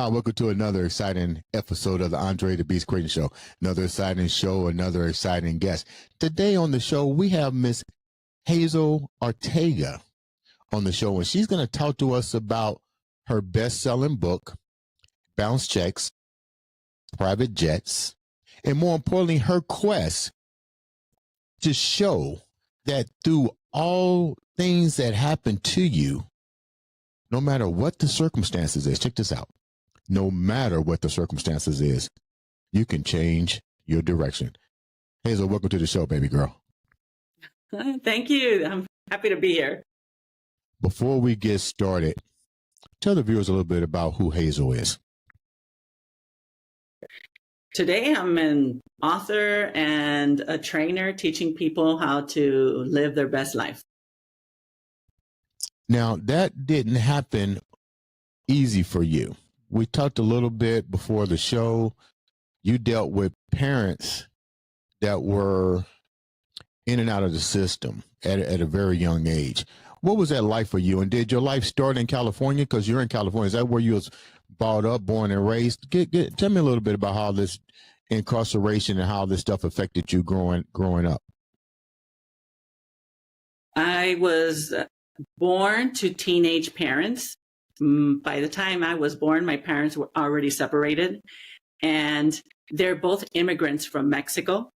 Hi, welcome to another exciting episode of the Andre The Beast Crayton Show. Another exciting show, another exciting guest. Today on the show, we have Miss Hazel Ortega on the show, and she's going to talk to us about her best-selling book, Bounce Checks, Private Jets, and more importantly, her quest to show that through all things that happen to you, no matter what the circumstances is, check this out. No matter what the circumstances is, you can change your direction. Hazel, welcome to the show, baby girl. Thank you. I'm happy to be here. Before we get started, tell the viewers a little bit about who Hazel is. Today, I'm an author and a trainer teaching people how to live their best life. Now, that didn't happen easy for you. We talked a little bit before the show. You dealt with parents that were in and out of the system at a very young age. What was that like for you? And did your life start in California? Because you're in California. Is that where you was brought up, born and raised? Tell me a little bit about how this incarceration and how this stuff affected you growing up. I was born to teenage parents. By the time I was born, my parents were already separated, and they're both immigrants from Mexico.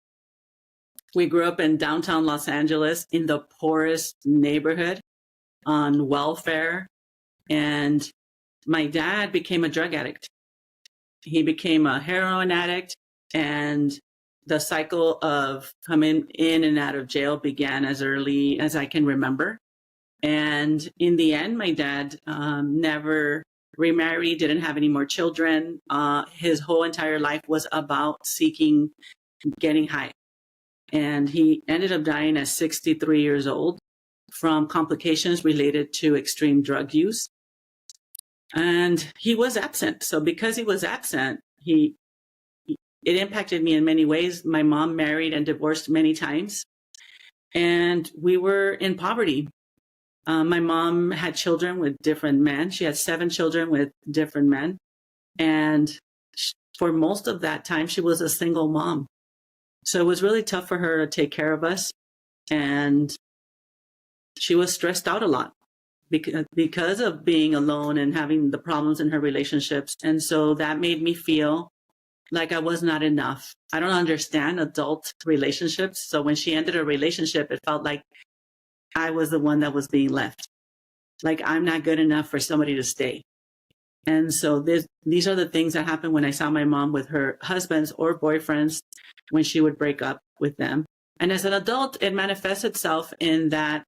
We grew up in downtown Los Angeles in the poorest neighborhood on welfare, and my dad became a drug addict. He became a heroin addict, and the cycle of coming in and out of jail began as early as I can remember. And in the end, my dad never remarried, didn't have any more children. His whole entire life was about seeking, getting high. And he ended up dying at 63 years old from complications related to extreme drug use. And he was absent. So because he was absent, it impacted me in many ways. My mom married and divorced many times, and we were in poverty. My mom had children with different men. She had 7 children with different men. And for most of that time, she was a single mom. So it was really tough for her to take care of us. And she was stressed out a lot because of being alone and having the problems in her relationships. And so that made me feel like I was not enough. I don't understand adult relationships. So when she ended a relationship, it felt like I was the one that was being left. Like I'm not good enough for somebody to stay. And so these are the things that happened when I saw my mom with her husbands or boyfriends when she would break up with them. And as an adult, it manifests itself in that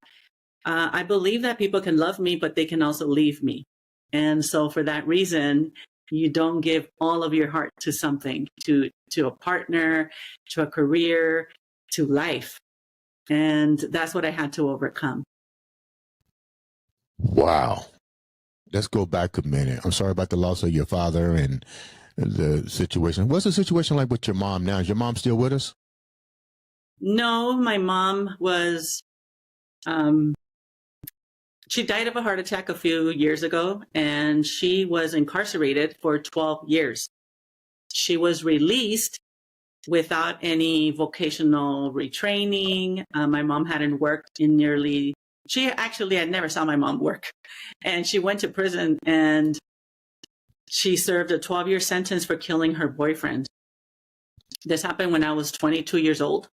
I believe that people can love me, but they can also leave me. And so for that reason, you don't give all of your heart to something, to a partner, to a career, to life. And that's what I had to overcome. Wow. Let's go back a minute. I'm sorry about the loss of your father and the situation. What's the situation like with your mom now? Is your mom still with us? No, my mom was, she died of a heart attack a few years ago, and she was incarcerated for 12 years. She was released without any vocational retraining. My mom hadn't worked in she actually had never saw my mom work. And she went to prison and she served a 12-year sentence for killing her boyfriend. This happened when I was 22 years old.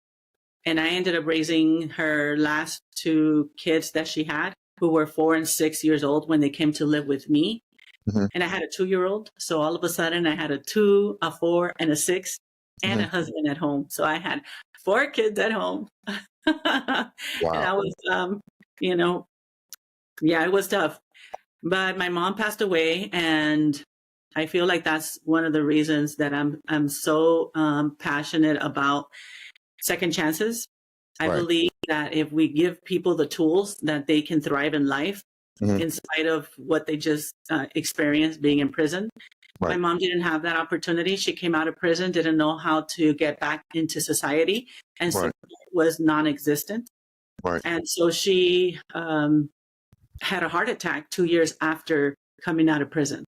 And I ended up raising her last 2 kids that she had, who were 4 and 6 years old when they came to live with me. Mm-hmm. And I had a 2-year-old. So all of a sudden I had a 2, a 4, and a 6. And a husband at home. So I had 4 kids at home. Wow. And I was, it was tough. But my mom passed away, and I feel like that's one of the reasons that I'm so passionate about second chances. I believe that if we give people the tools that they can thrive in life, in spite of what they just experienced being in prison. My mom didn't have that opportunity. She came out of prison, didn't know how to get back into society, and so was non-existent. And so she had a heart attack 2 years after coming out of prison.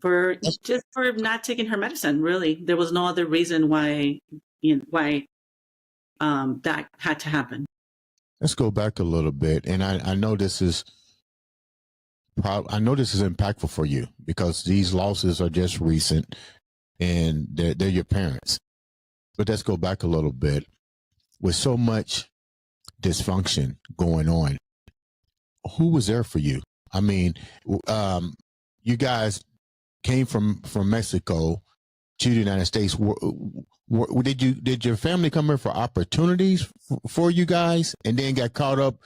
for not taking her medicine. Really, there was no other reason why that had to happen. Let's go back a little bit, and I know this is impactful for you because these losses are just recent, and they're your parents. But let's go back a little bit. With so much dysfunction going on, who was there for you? I mean, you guys came from Mexico to the United States. Did your family come here for opportunities for you guys, and then got caught up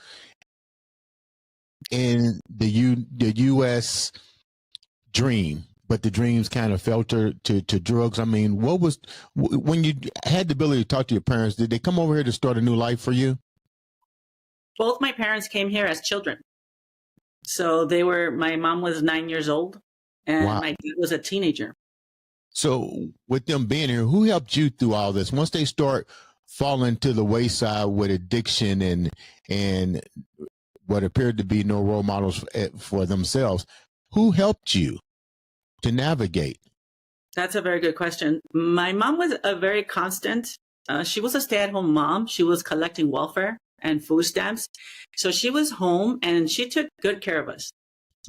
in the U.S. dream? But the dreams kind of filtered to drugs. I mean, what was, when you had the ability to talk to your parents, did they come over here to start a new life for you? Both my parents came here as children. So my mom was 9 years old and Wow. my dad was a teenager. So with them being here, who helped you through all this? Once they start falling to the wayside with addiction and what appeared to be no role models for themselves, who helped you to navigate? That's a very good question. My mom was a very constant. She was a stay-at-home mom. She was collecting welfare and food stamps. So she was home and she took good care of us.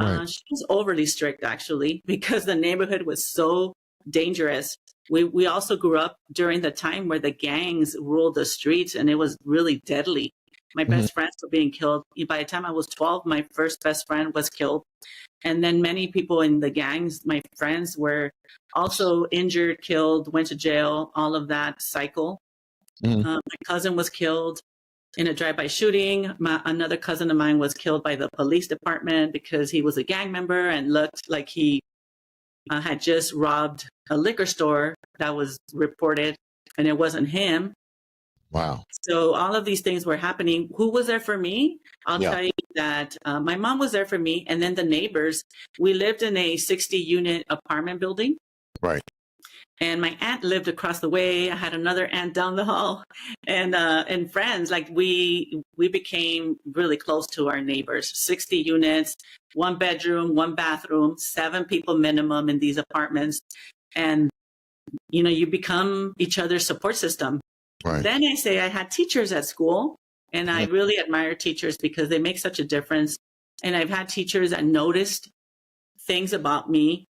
Right. She was overly strict, actually, because the neighborhood was so dangerous. We also grew up during the time where the gangs ruled the streets, and it was really deadly. My best friends were being killed. By the time I was 12, my first best friend was killed. And then many people in the gangs, my friends, were also injured, killed, went to jail, all of that cycle. My cousin was killed in a drive-by shooting. Another cousin of mine was killed by the police department because he was a gang member and looked like he had just robbed a liquor store that was reported, and it wasn't him. Wow. So all of these things were happening. Who was there for me? I'll tell you that my mom was there for me. And then the neighbors, we lived in a 60-unit apartment building. Right. And my aunt lived across the way. I had another aunt down the hall, and friends. Like we became really close to our neighbors. 60 units, 1 bedroom, 1 bathroom, 7 people minimum in these apartments. And, you become each other's support system. Right. Then I say I had teachers at school, and I really admire teachers because they make such a difference. And I've had teachers that noticed things about me,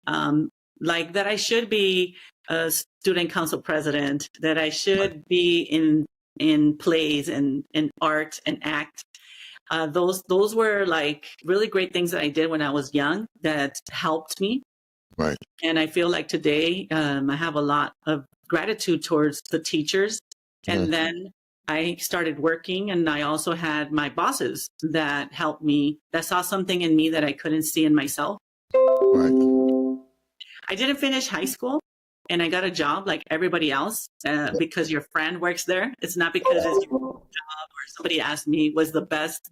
like that I should be a student council president, that I should be in plays and in art and act. Those were like really great things that I did when I was young that helped me. Right. And I feel like today I have a lot of gratitude towards the teachers. And then I started working, and I also had my bosses that helped me, that saw something in me that I couldn't see in myself. Right. I didn't finish high school, and I got a job like everybody else because your friend works there. It's not because it's your job or somebody asked me was the best,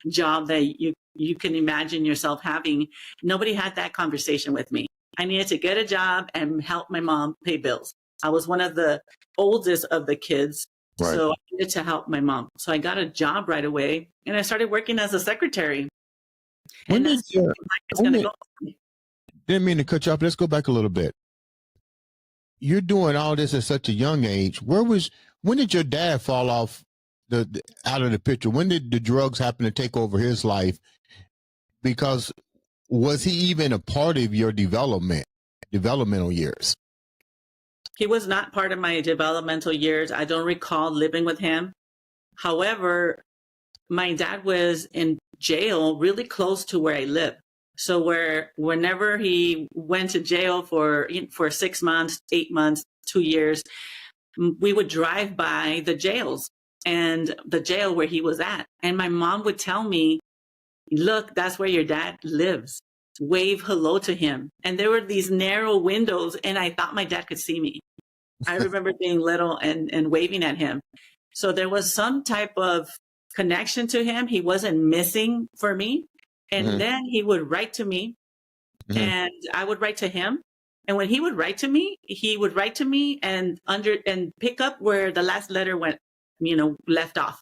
job that you can imagine yourself having. Nobody had that conversation with me. I needed to get a job and help my mom pay bills. I was one of the oldest of the kids, so I needed to help my mom. So I got a job right away, and I started working as a secretary. Didn't mean to cut you off. Let's go back a little bit. You're doing all this at such a young age. When did your dad fall off out of the picture? When did the drugs happen to take over his life? Because was he even a part of your developmental years? He was not part of my developmental years. I don't recall living with him. However, my dad was in jail really close to where I live. So whenever he went to jail for 6 months, 8 months, 2 years, we would drive by the jails and the jail where he was at. And my mom would tell me, look, that's where your dad lives. Wave hello to him. And there were these narrow windows, and I thought my dad could see me. I remember being little and waving at him. So there was some type of connection to him. He wasn't missing for me. And then he would write to me, and I would write to him. And when he would write to me, and pick up where the last letter went, left off.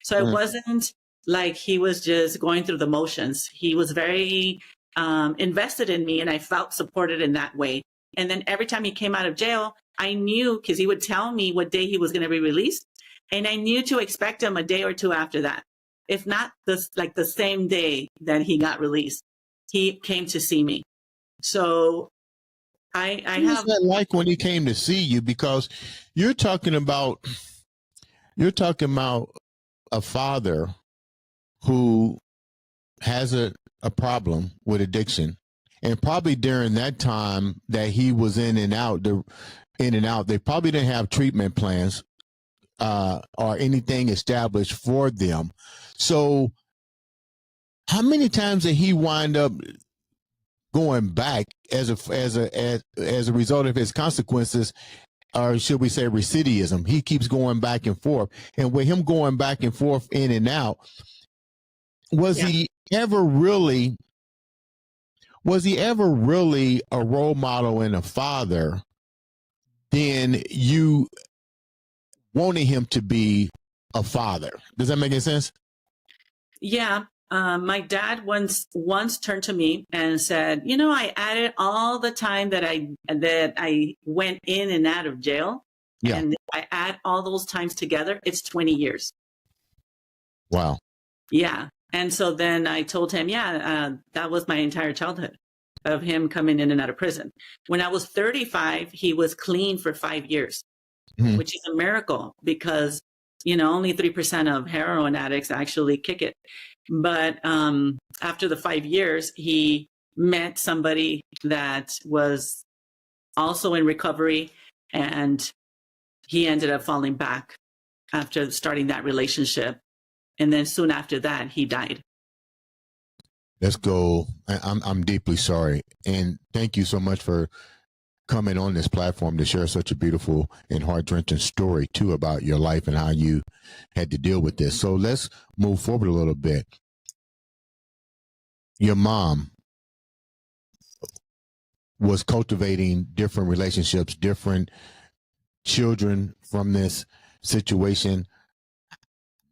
So it wasn't like he was just going through the motions. He was very invested in me, and I felt supported in that way. And then every time he came out of jail, I knew, because he would tell me what day he was going to be released, and I knew to expect him a day or two after that. If not the same day that he got released, he came to see me. So I What was have that like when he came to see you? Because you're talking about a father who has a problem with addiction, and probably during that time that he was in and out, they probably didn't have treatment plans or anything established for them. So how many times did he wind up going back as a result of his consequences, or should we say recidivism? He keeps going back and forth, and with him going back and forth in and out, was he ever really a role model and a father than you wanting him to be a father? Does that make any sense? Yeah. My dad once turned to me and said, I added all the time that I went in and out of jail. Yeah. And if I add all those times together, it's 20 years. Wow. Yeah. And so then I told him, that was my entire childhood of him coming in and out of prison. When I was 35, he was clean for 5 years, which is a miracle because, only 3% of heroin addicts actually kick it. But after the 5 years, he met somebody that was also in recovery, and he ended up falling back after starting that relationship. And then soon after that, he died. Let's go. I'm deeply sorry. And thank you so much for coming on this platform to share such a beautiful and heart-wrenching story too about your life and how you had to deal with this. So let's move forward a little bit. Your mom was cultivating different relationships, different children from this situation.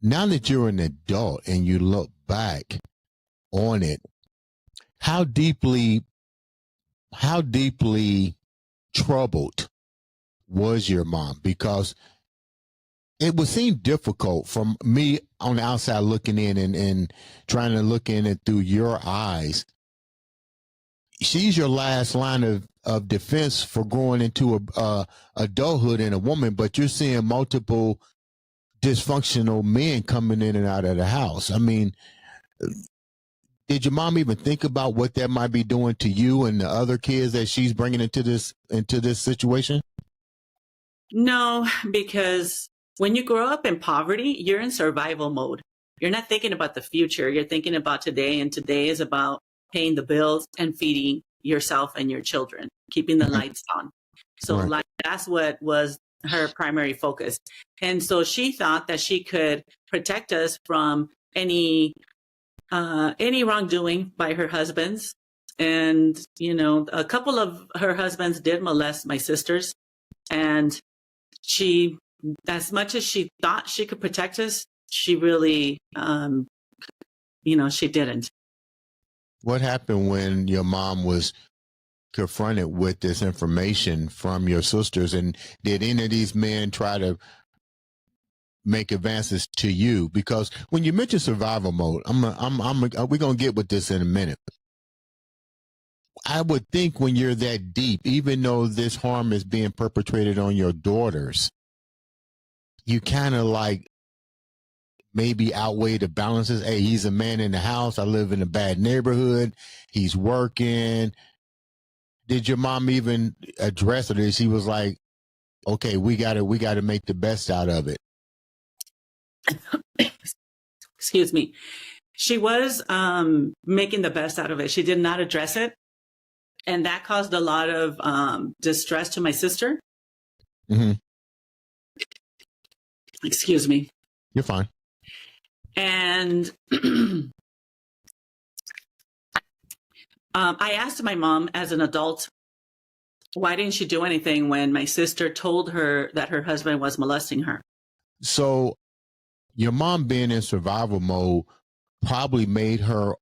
Now that you're an adult and you look back on it, how deeply troubled was your mom? Because it would seem difficult from me on the outside looking in and trying to look in it through your eyes. She's your last line of defense for growing into adulthood and a woman, but you're seeing multiple dysfunctional men coming in and out of the house. I mean, did your mom even think about what that might be doing to you and the other kids that she's bringing into this situation? No, because when you grow up in poverty, you're in survival mode. You're not thinking about the future. You're thinking about today, and today is about paying the bills and feeding yourself and your children, keeping the lights on. So that's what was her primary focus. And so she thought that she could protect us from any wrongdoing by her husbands. And, a couple of her husbands did molest my sisters. And she, as much as she thought she could protect us, she really, she didn't. What happened when your mom was confronted with this information from your sisters? And did any of these men try to make advances to you? Because when you mention survival mode, we're going to get with this in a minute. I would think when you're that deep, even though this harm is being perpetrated on your daughters, you kind of like maybe outweigh the balances. Hey, he's a man in the house. I live in a bad neighborhood. He's working. Did your mom even address it? She was like, okay, we got to make the best out of it. Excuse me. She was making the best out of it. She did not address it. And that caused a lot of distress to my sister. Mm-hmm. Excuse me. You're fine. And I asked my mom as an adult, why didn't she do anything when my sister told her that her husband was molesting her? So your mom being in survival mode probably made her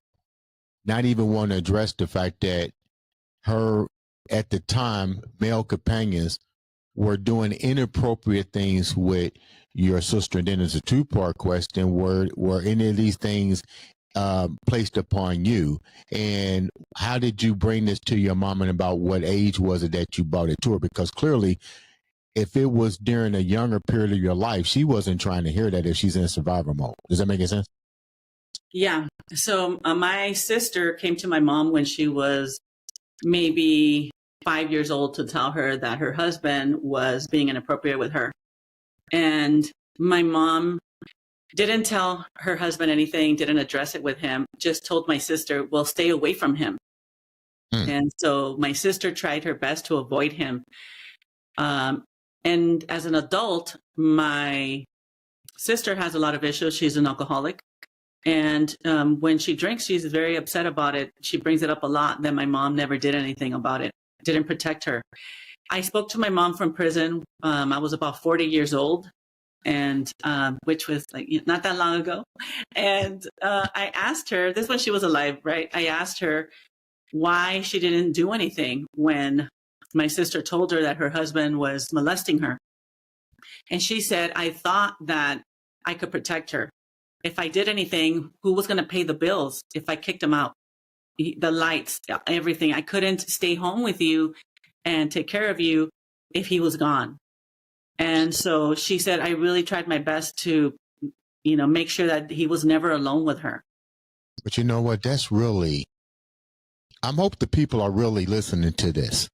not even want to address the fact that her, at the time, male companions were doing inappropriate things with your sister? And then there's a two-part question: were any of these things placed upon you? And how did you bring this to your mom, and about what age was it that you brought it to her? Because clearly, if it was during a younger period of your life, she wasn't trying to hear that if she's in survival mode. Does that make any sense? Yeah. So my sister came to my mom when she was maybe 5 years old to tell her that her husband was being inappropriate with her. And my mom didn't tell her husband anything, didn't address it with him, just told my sister, well, stay away from him. And so my sister tried her best to avoid him. And as an adult, my sister has a lot of issues. She's an alcoholic. And when she drinks, she's very upset about it. She brings it up a lot. Then my mom never did anything about it, didn't protect her. I spoke to my mom from prison. I was about 40 years old, and which was like not that long ago. And I asked her, this when she was alive, right? I asked her why she didn't do anything when my sister told her that her husband was molesting her. And she said, I thought that I could protect her. If I did anything, who was going to pay the bills if I kicked him out? The lights, everything. I couldn't stay home with you and take care of you if he was gone. And so she said, I really tried my best to, make sure that he was never alone with her. But you know what? That's really, I hope the people are really listening to this,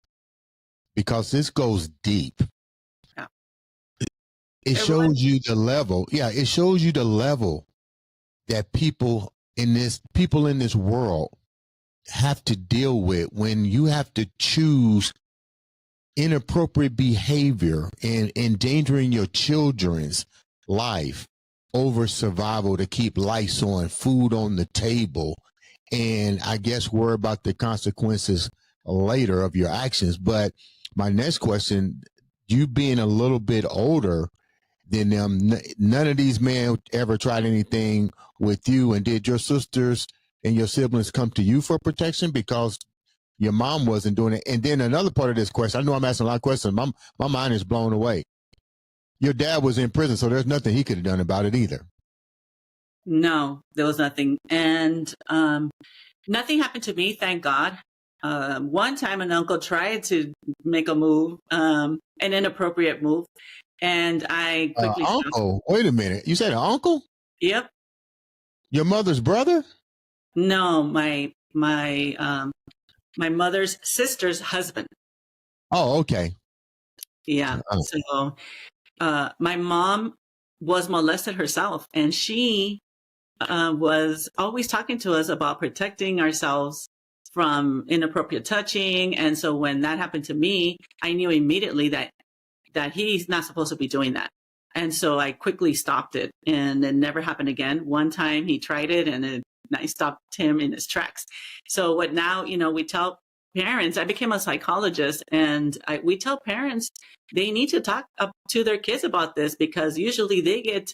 because this goes deep. Yeah. It shows you the level. Yeah, it shows you the level that people in this world have to deal with when you have to choose inappropriate behavior and endangering your children's life over survival to keep lights on, food on the table, and I guess worry about the consequences later of your actions. But my next question, you being a little bit older than them, none of these men ever tried anything with you? And did your sisters and your siblings come to you for protection because your mom wasn't doing it? And then another part of this question, I know I'm asking a lot of questions. My mind is blown away. Your dad was in prison, so there's nothing he could have done about it either. No, there was nothing. And nothing happened to me, thank God. One time an uncle tried to make a move, an inappropriate move. And I quickly uncle, wait a minute. You said an uncle? Yep. Your mother's brother? No, my mother's sister's husband. Oh, okay. Yeah. So my mom was molested herself, and she was always talking to us about protecting ourselves from inappropriate touching. And so when that happened to me, I knew immediately that he's not supposed to be doing that. And so I quickly stopped it, and it never happened again. One time he tried it, and I stopped him in his tracks. So what now, we tell parents, I became a psychologist, and we tell parents they need to talk up to their kids about this, because usually they get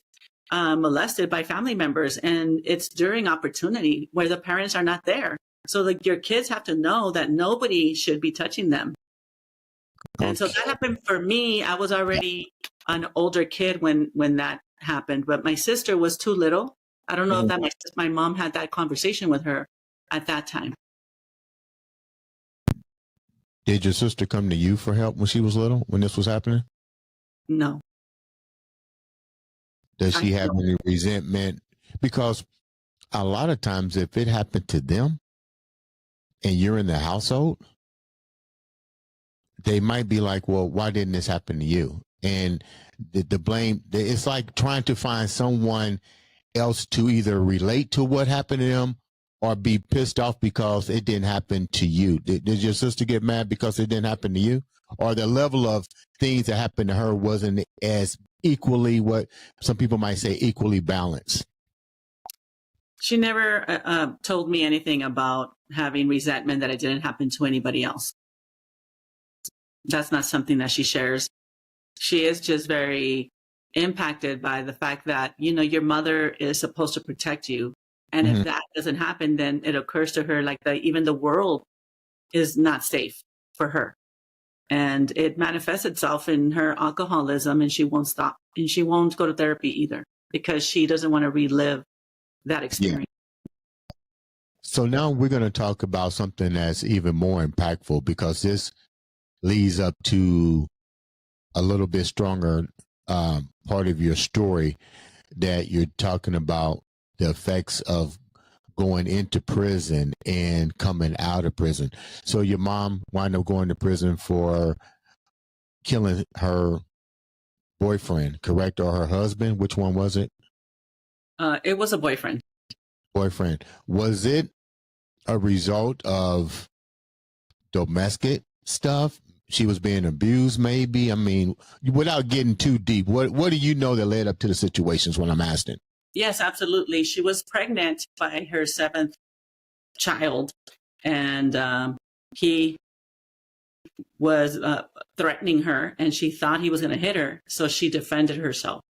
molested by family members, and it's during opportunity where the parents are not there. So your kids have to know that nobody should be touching them. And so that happened for me. I was already an older kid when that happened, but my sister was too little. I don't know if that my mom had that conversation with her at that time. Did your sister come to you for help when she was little, when this was happening? No. Does she have any resentment? Because a lot of times if it happened to them and you're in the household, they might be like, well, why didn't this happen to you? And the blame, it's like trying to find someone else to either relate to what happened to them or be pissed off because it didn't happen to you. Did your sister get mad because it didn't happen to you? Or the level of things that happened to her wasn't as equally, what some people might say, equally balanced? She never told me anything about having resentment that it didn't happen to anybody else. That's not something that she shares. She is just very impacted by the fact that, your mother is supposed to protect you, And if Mhm. that doesn't happen, then it occurs to her like even the world is not safe for her. And it manifests itself in her alcoholism, and she won't stop. And she won't go to therapy either because she doesn't want to relive that Yeah. experience. So now we're going to talk about something that's even more impactful, because this leads up to a little bit stronger part of your story, that you're talking about the effects of going into prison and coming out of prison. So your mom wound up going to prison for killing her boyfriend, correct? Or her husband? Which one was it? It was a boyfriend. Boyfriend. Was it a result of domestic stuff? She was being abused, maybe? I mean, without getting too deep, what do you know that led up to the situations when I'm asking? Yes, absolutely. She was pregnant by her 7th child, and he was threatening her, and she thought he was going to hit her, so she defended herself.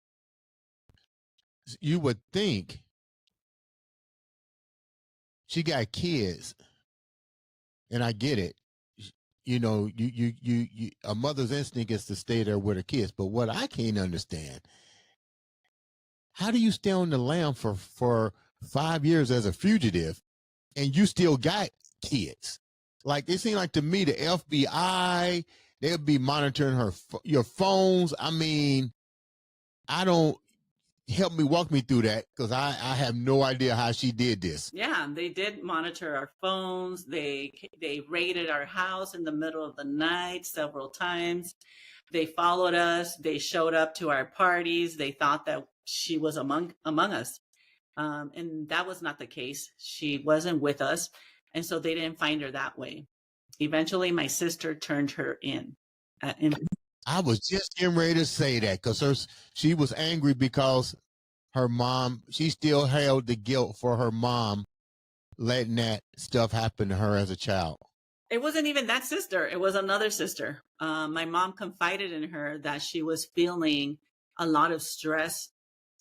You would think she got kids, and I get it. You know, you a mother's instinct is to stay there with her kids. But what I can't understand, how do you stay on the lam for 5 years as a fugitive, and you still got kids? Like, it seemed like to me the FBI, they'll be monitoring your phones. I mean, I don't help me walk me through that, because I have no idea how she did this. Yeah, they did monitor our phones. They raided our house in the middle of the night several times. They followed us. They showed up to our parties. They thought that she was among us, and that was not the case. She wasn't with us, and so they didn't find her that way. Eventually, my sister turned her in. I was just getting ready to say that, because she was angry because her mom, she still held the guilt for her mom letting that stuff happen to her as a child. It wasn't even that sister. It was another sister. My mom confided in her that she was feeling a lot of stress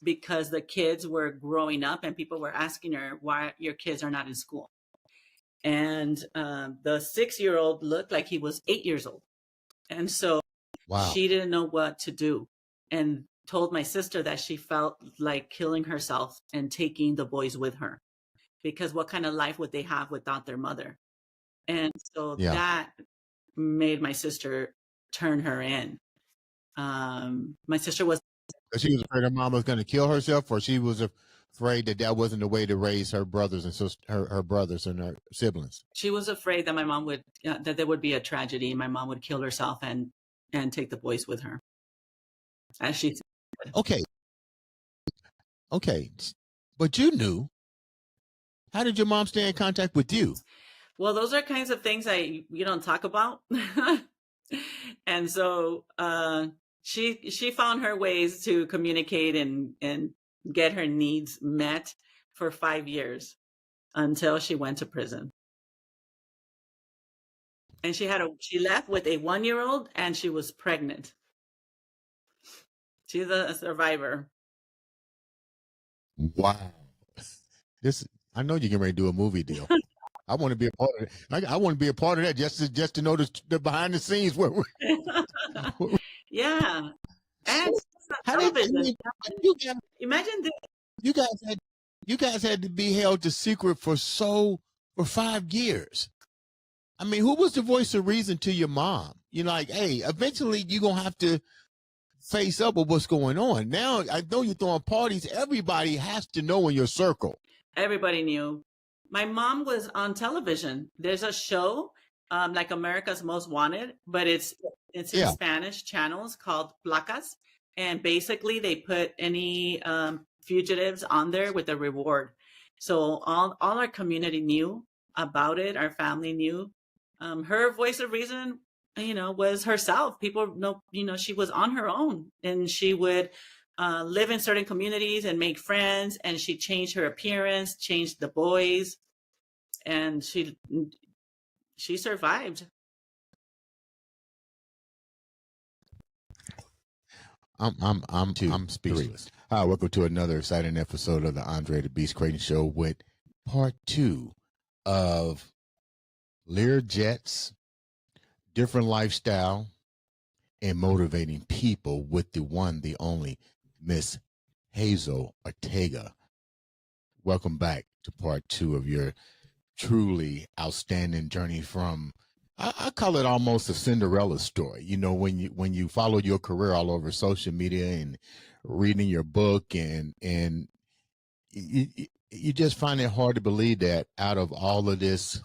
because the kids were growing up and people were asking her why your kids are not in school. And the 6-year-old looked like he was 8 years old. And so Wow. she didn't know what to do, and told my sister that she felt like killing herself and taking the boys with her, because what kind of life would they have without their mother? And so Yeah. that made my sister turn her in. My sister was. She was afraid her mom was going to kill herself, or she was afraid that that wasn't the way to raise her brothers and her brothers and her siblings. She was afraid that my mom would that there would be a tragedy. My mom would kill herself and take the boys with her. As she. Okay. But you knew. How did your mom stay in contact with you? Well, those are kinds of things you don't talk about. And so she found her ways to communicate and get her needs met for 5 years until she went to prison. And she left with a 1-year-old, and she was pregnant. She's a survivor. Wow. I know you can ready to do a movie deal. I want to be a part of it. I want to be a part of that, just to know the behind the scenes where Yeah. And imagine this. You guys had to be held to secret for 5 years. I mean, who was the voice of reason to your mom? You're like, hey, eventually you're gonna have to face up with what's going on. Now I know you're throwing parties. Everybody has to know in your circle. Everybody knew. My mom was on television. There's a show like America's Most Wanted, but it's in Spanish channels called Placas. And basically they put any fugitives on there with a reward. So all our community knew about it. Our family knew. Her voice of reason, was herself. People know, she was on her own, and she would live in certain communities and make friends, and she changed her appearance, changed the boys, and she survived. I'm speechless. Hi, welcome to another exciting episode of the Andre The Beast Crayton Show with part two of Lear Jets, different lifestyle, and motivating people with the one, the only Miss Hazel Ortega. Welcome back to part two of your truly outstanding journey from I call it almost a Cinderella story. You know, when you follow your career all over social media and reading your book and you just find it hard to believe that out of all of this,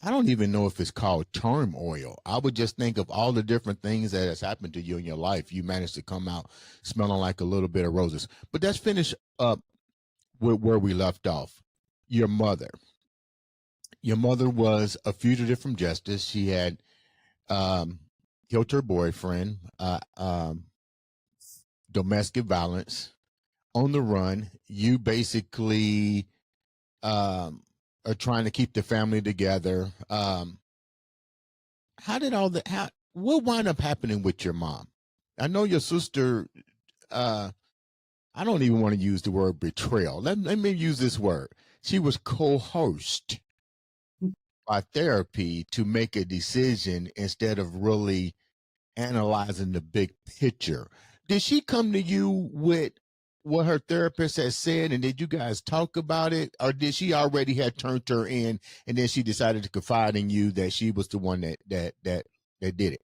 I don't even know if it's called turmoil. I would just think of all the different things that has happened to you in your life. You managed to come out smelling like a little bit of roses. But let's finish up with where we left off. Your mother. Your mother was a fugitive from justice. She had killed her boyfriend, domestic violence, on the run. You basically are trying to keep the family together. How did all that? What wound up happening with your mom? I know your sister. I don't even want to use the word betrayal. Let me use this word. She was coerced by therapy to make a decision instead of really analyzing the big picture. Did she come to you with what her therapist has said, and did you guys talk about it, or did she already had turned her in, and then she decided to confide in you that she was the one that did it?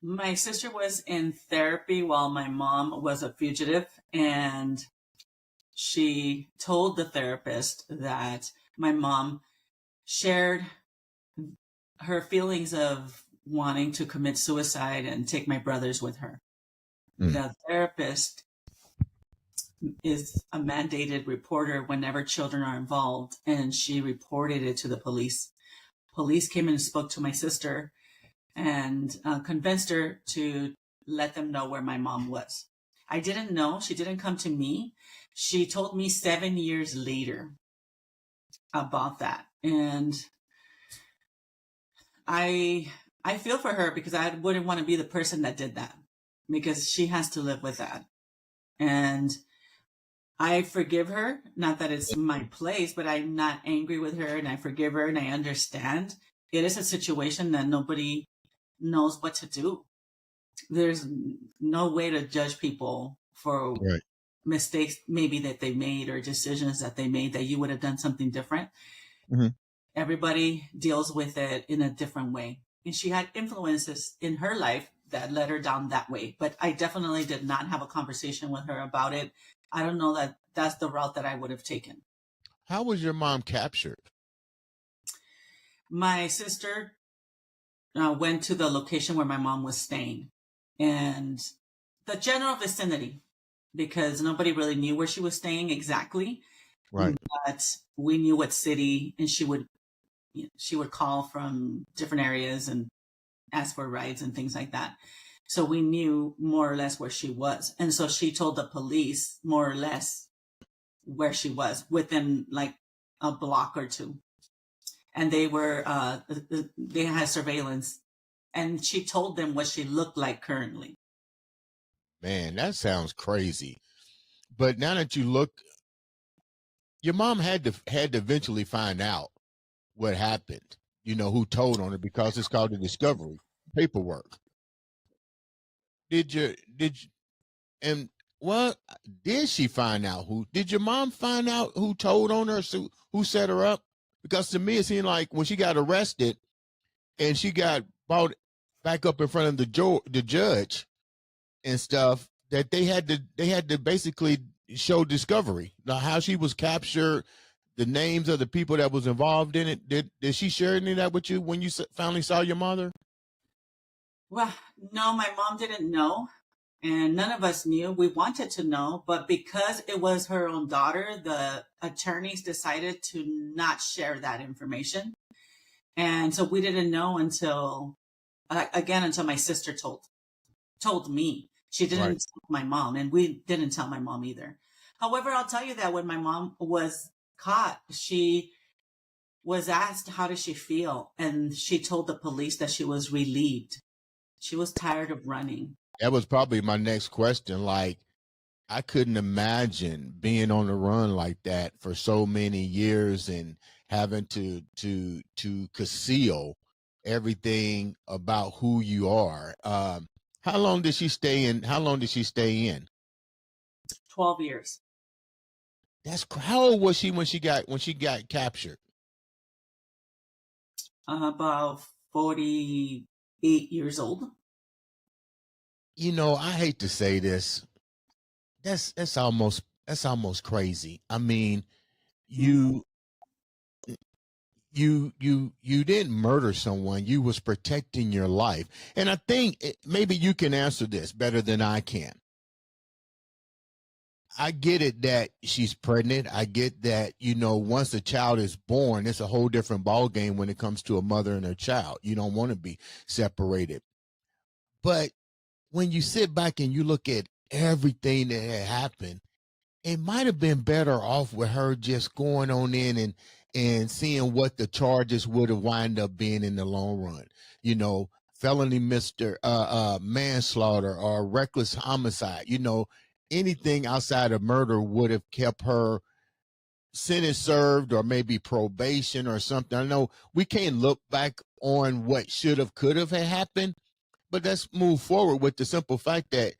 My sister was in therapy while my mom was a fugitive, and she told the therapist that my mom shared her feelings of wanting to commit suicide and take my brothers with her. The therapist is a mandated reporter whenever children are involved, and she reported it to the police. Police came and spoke to my sister and convinced her to let them know where my mom was. I didn't know. She didn't come to me. She told me 7 years later about that. And I feel for her because I wouldn't want to be the person that did that, because she has to live with that. And I forgive her. Not that it's my place, but I'm not angry with her, and I forgive her, and I understand. It is a situation that nobody knows what to do. There's no way to judge people for mistakes maybe that they made or decisions that they made that you would have done something different. Mm-hmm. Everybody deals with it in a different way. And she had influences in her life that led her down that way. But I definitely did not have a conversation with her about it. I don't know that that's the route that I would have taken. How was your mom captured? My sister went to the location where my mom was staying and the general vicinity, because nobody really knew where she was staying exactly. Right. But we knew what city, and she would call from different areas and ask for rides and things like that. So we knew more or less where she was. And so she told the police more or less where she was within like a block or two. And they had surveillance, and she told them what she looked like currently. Man, that sounds crazy. But now that you look, your mom had to eventually find out what happened, you know, who told on her, because it's called the discovery paperwork. Did she find out did your mom find out who told on her, who set her up? Because to me, it seemed like when she got arrested and she got brought back up in front of the judge and stuff, that they had to basically show discovery. Now, how she was captured, the names of the people that was involved in it. Did she share any of that with you when you finally saw your mother? Well, no, my mom didn't know, and none of us knew. We wanted to know, but because it was her own daughter, the attorneys decided to not share that information. And so we didn't know until my sister told me. She didn't tell my mom, and we didn't tell my mom either. However, I'll tell you that when my mom was caught, she was asked how did she feel, and she told the police that she was relieved. She was tired of running. That was probably my next question. Like, I couldn't imagine being on the run like that for so many years and having to conceal everything about who you are. How long did she stay in? How long did she stay in? 12 years. How old was she when she got captured? About 48 years old. You know, I hate to say this. That's almost crazy. I mean, you you didn't murder someone. You was protecting your life. And I think maybe you can answer this better than I can. I get it that she's pregnant. I get that, you know, once a child is born, it's a whole different ball game when it comes to a mother and her child. You don't want to be separated. But when you sit back and you look at everything that had happened, it might have been better off with her just going on in and seeing what the charges would have wind up being in the long run. You know, felony manslaughter or reckless homicide. You know, anything outside of murder would have kept her sentence served or maybe probation or something. I know we can't look back on what should have, could have had happened, but let's move forward with the simple fact that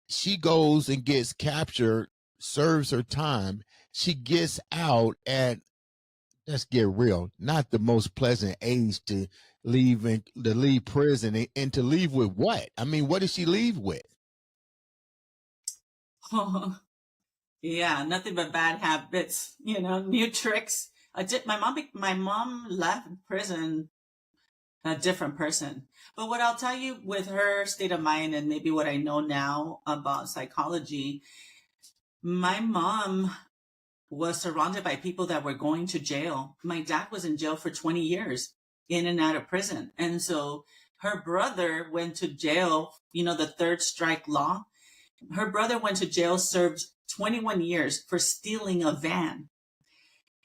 she goes and gets captured, serves her time. She gets out at, let's get real, not the most pleasant age to leave prison and to leave with what? I mean, what does she leave with? Yeah, nothing but bad habits, new tricks. My mom left prison a different person. But what I'll tell you with her state of mind and maybe what I know now about psychology, my mom was surrounded by people that were going to jail. My dad was in jail for 20 years, in and out of prison. And so her brother went to jail, the third strike law. Her brother went to jail, served 21 years for stealing a van.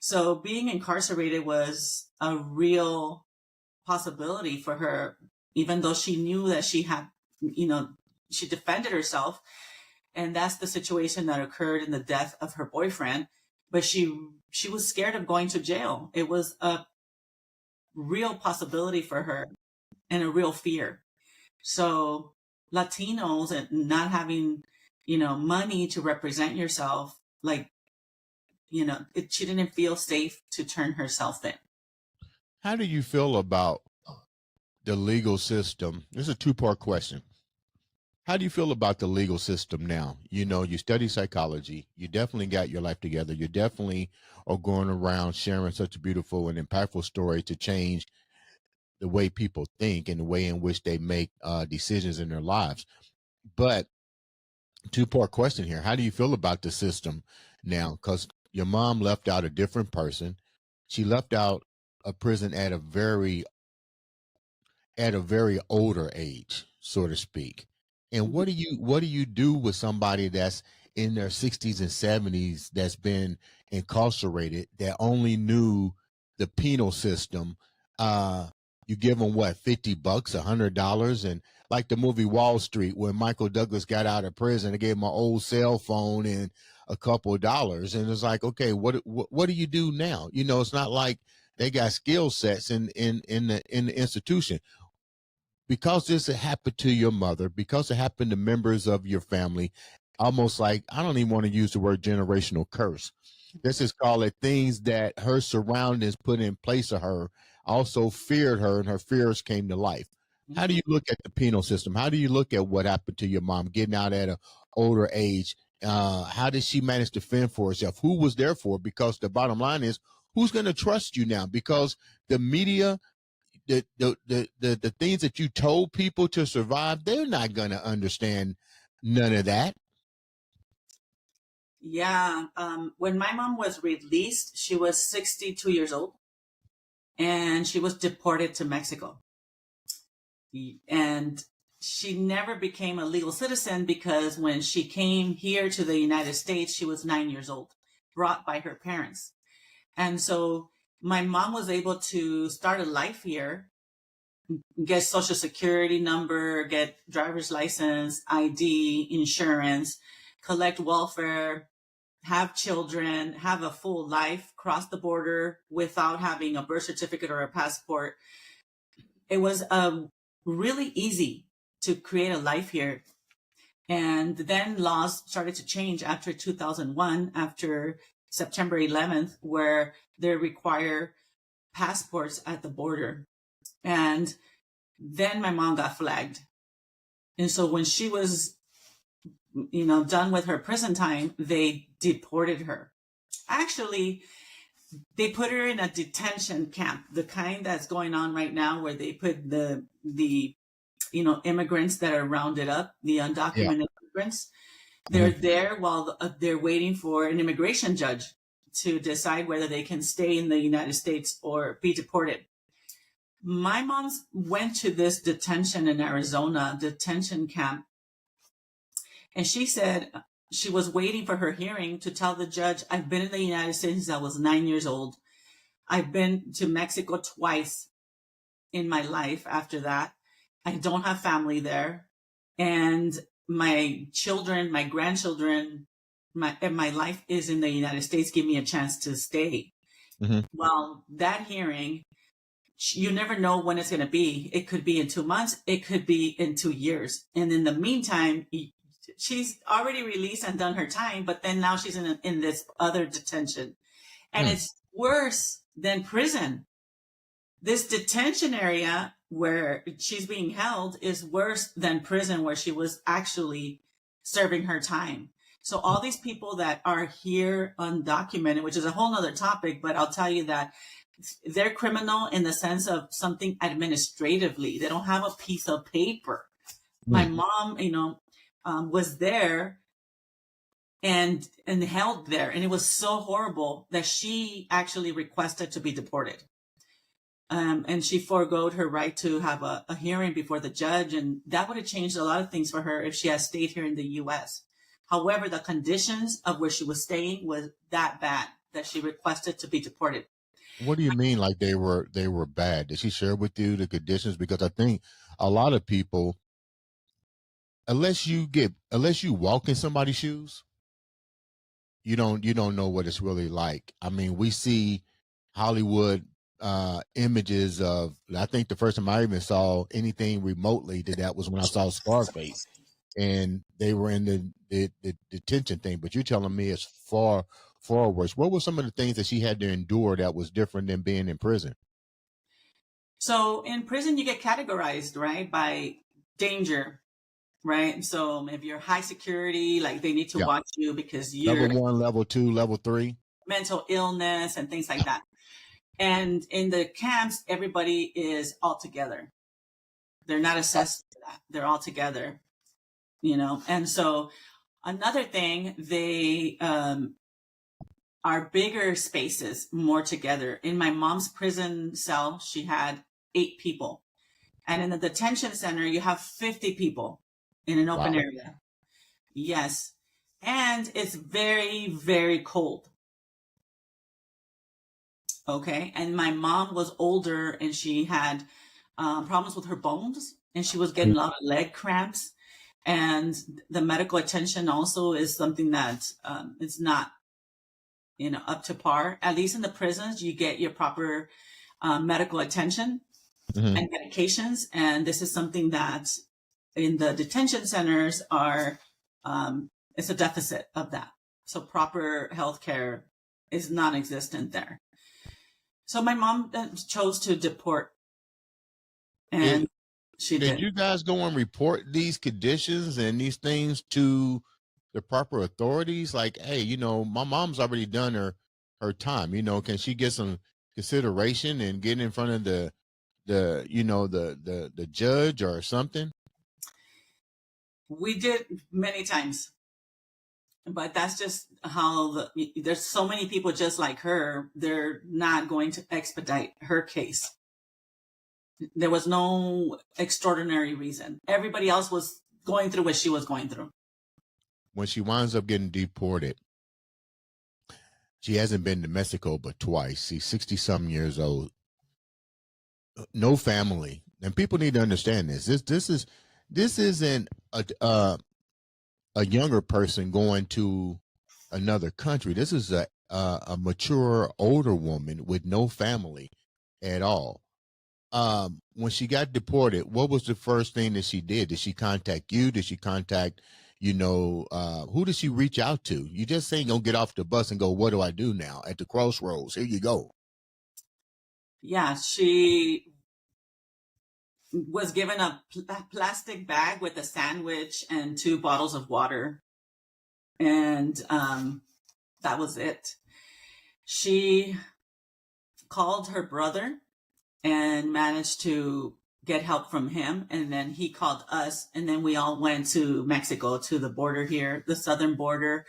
So being incarcerated was a real possibility for her, even though she knew that she had, she defended herself. And that's the situation that occurred in the death of her boyfriend. But she was scared of going to jail. It was a real possibility for her and a real fear. So Latinos and not having, money to represent yourself, like, she didn't feel safe to turn herself in. How do you feel about the legal system? This is a two-part question. How do you feel about the legal system now? You know, you study psychology. You definitely got your life together. You definitely are going around sharing such a beautiful and impactful story to change the way people think and the way in which they make decisions in their lives. But two-part question here. How do you feel about the system now? Because your mom left out a different person. She left out a prison at a very older age, so to speak. And what do you do with somebody that's in their 60s and 70s that's been incarcerated that only knew the penal system? You give them what, $50, $100, and like the movie Wall Street, where Michael Douglas got out of prison, they gave him an old cell phone and a couple of dollars, and it's like, okay, what do you do now? You know, it's not like they got skill sets in the institution. Because this had happened to your mother, because it happened to members of your family, almost like, I don't even want to use the word generational curse. This is call it things that her surroundings put in place of her, also feared her, and her fears came to life. How do you look at the penal system? How do you look at what happened to your mom getting out at an older age? How did she manage to fend for herself? Who was there for her? Because the bottom line is, who's going to trust you now? Because the media, the things that you told people to survive, they're not going to understand none of that. Yeah. When my mom was released, she was 62 years old and she was deported to Mexico. And she never became a legal citizen because when she came here to the United States, she was 9 years old, brought by her parents. And so my mom was able to start a life here, get social security number, get driver's license, ID, insurance, collect welfare, have children, have a full life, cross the border without having a birth certificate or a passport. It was really easy to create a life here. And then laws started to change after 2001, after September 11th, where they require passports at the border. And then my mom got flagged. And so when she was, done with her prison time, they deported her. Actually, they put her in a detention camp, the kind that's going on right now, where they put the immigrants that are rounded up, the undocumented immigrants. They're there while they're waiting for an immigration judge to decide whether they can stay in the United States or be deported. My mom went to this detention in Arizona, detention camp, and she said she was waiting for her hearing to tell the judge, I've been in the United States since I was 9 years old. I've been to Mexico twice in my life after that. I don't have family there. And my children, my grandchildren, my life is in the United States. Give me a chance to stay. Well, that hearing, you never know when it's going to be. It could be in 2 months. It could be in 2 years. And in the meantime, she's already released and done her time, but then now she's in this other detention. And it's worse than prison. This detention area where she's being held is worse than prison, where she was actually serving her time. So all these people that are here undocumented, which is a whole nother topic, but I'll tell you that they're criminal in the sense of something administratively. They don't have a piece of paper. My mom, was there and held there. And it was so horrible that she actually requested to be deported. And she foregoed her right to have a hearing before the judge. And that would have changed a lot of things for her if she had stayed here in the U.S. However, the conditions of where she was staying was that bad that she requested to be deported. What do you mean, like they were bad? Did she share with you the conditions? Because I think a lot of people, unless you walk in somebody's shoes, you don't know what it's really like. I mean, we see Hollywood images of, I think the first time I even saw anything remotely that was when I saw Scarface, and they were in the detention thing. But you're telling me it's far worse. What were some of the things that she had to endure that was different than being in prison? So in prison, you get categorized, right, by danger, right? So if you're high security, like they need to watch you because you're level 1, level 2, level 3, mental illness and things like that. And in the camps, everybody is all together. They're not assessed for that. They're all together, And so another thing, they are bigger spaces, more together. In my mom's prison cell, she had 8 people. And in the detention center, you have 50 people in an open area. Yes. And it's very, very cold. Okay. And my mom was older and she had problems with her bones, and she was getting a lot of leg cramps. And the medical attention also is something that it's not, up to par. At least in the prisons, you get your proper medical attention and medications. And this is something that in the detention centers it's a deficit of that. So proper health care is non-existent there. So my mom chose to deport, and she did. Did you guys go and report these conditions and these things to the proper authorities? Like, hey, my mom's already done her time. Can she get some consideration and get in front of the judge or something? We did many times. But that's just how there's so many people just like her. They're not going to expedite her case. There was no extraordinary reason. Everybody else was going through what she was going through. When she winds up getting deported, she hasn't been to Mexico but twice. She's 60-something years old. No family. And people need to understand this. This isn't a younger person going to another country. This is a mature older woman with no family at all. When she got deported, what was the first thing that she did? Did she contact you? Did she contact, who did she reach out to? You just ain't gonna get off the bus and go, what do I do now? At the crossroads, here you go. Yeah, she was given a plastic bag with a sandwich and 2 bottles of water. And that was it. She called her brother and managed to get help from him. And then he called us. And then we all went to Mexico, to the border here, the southern border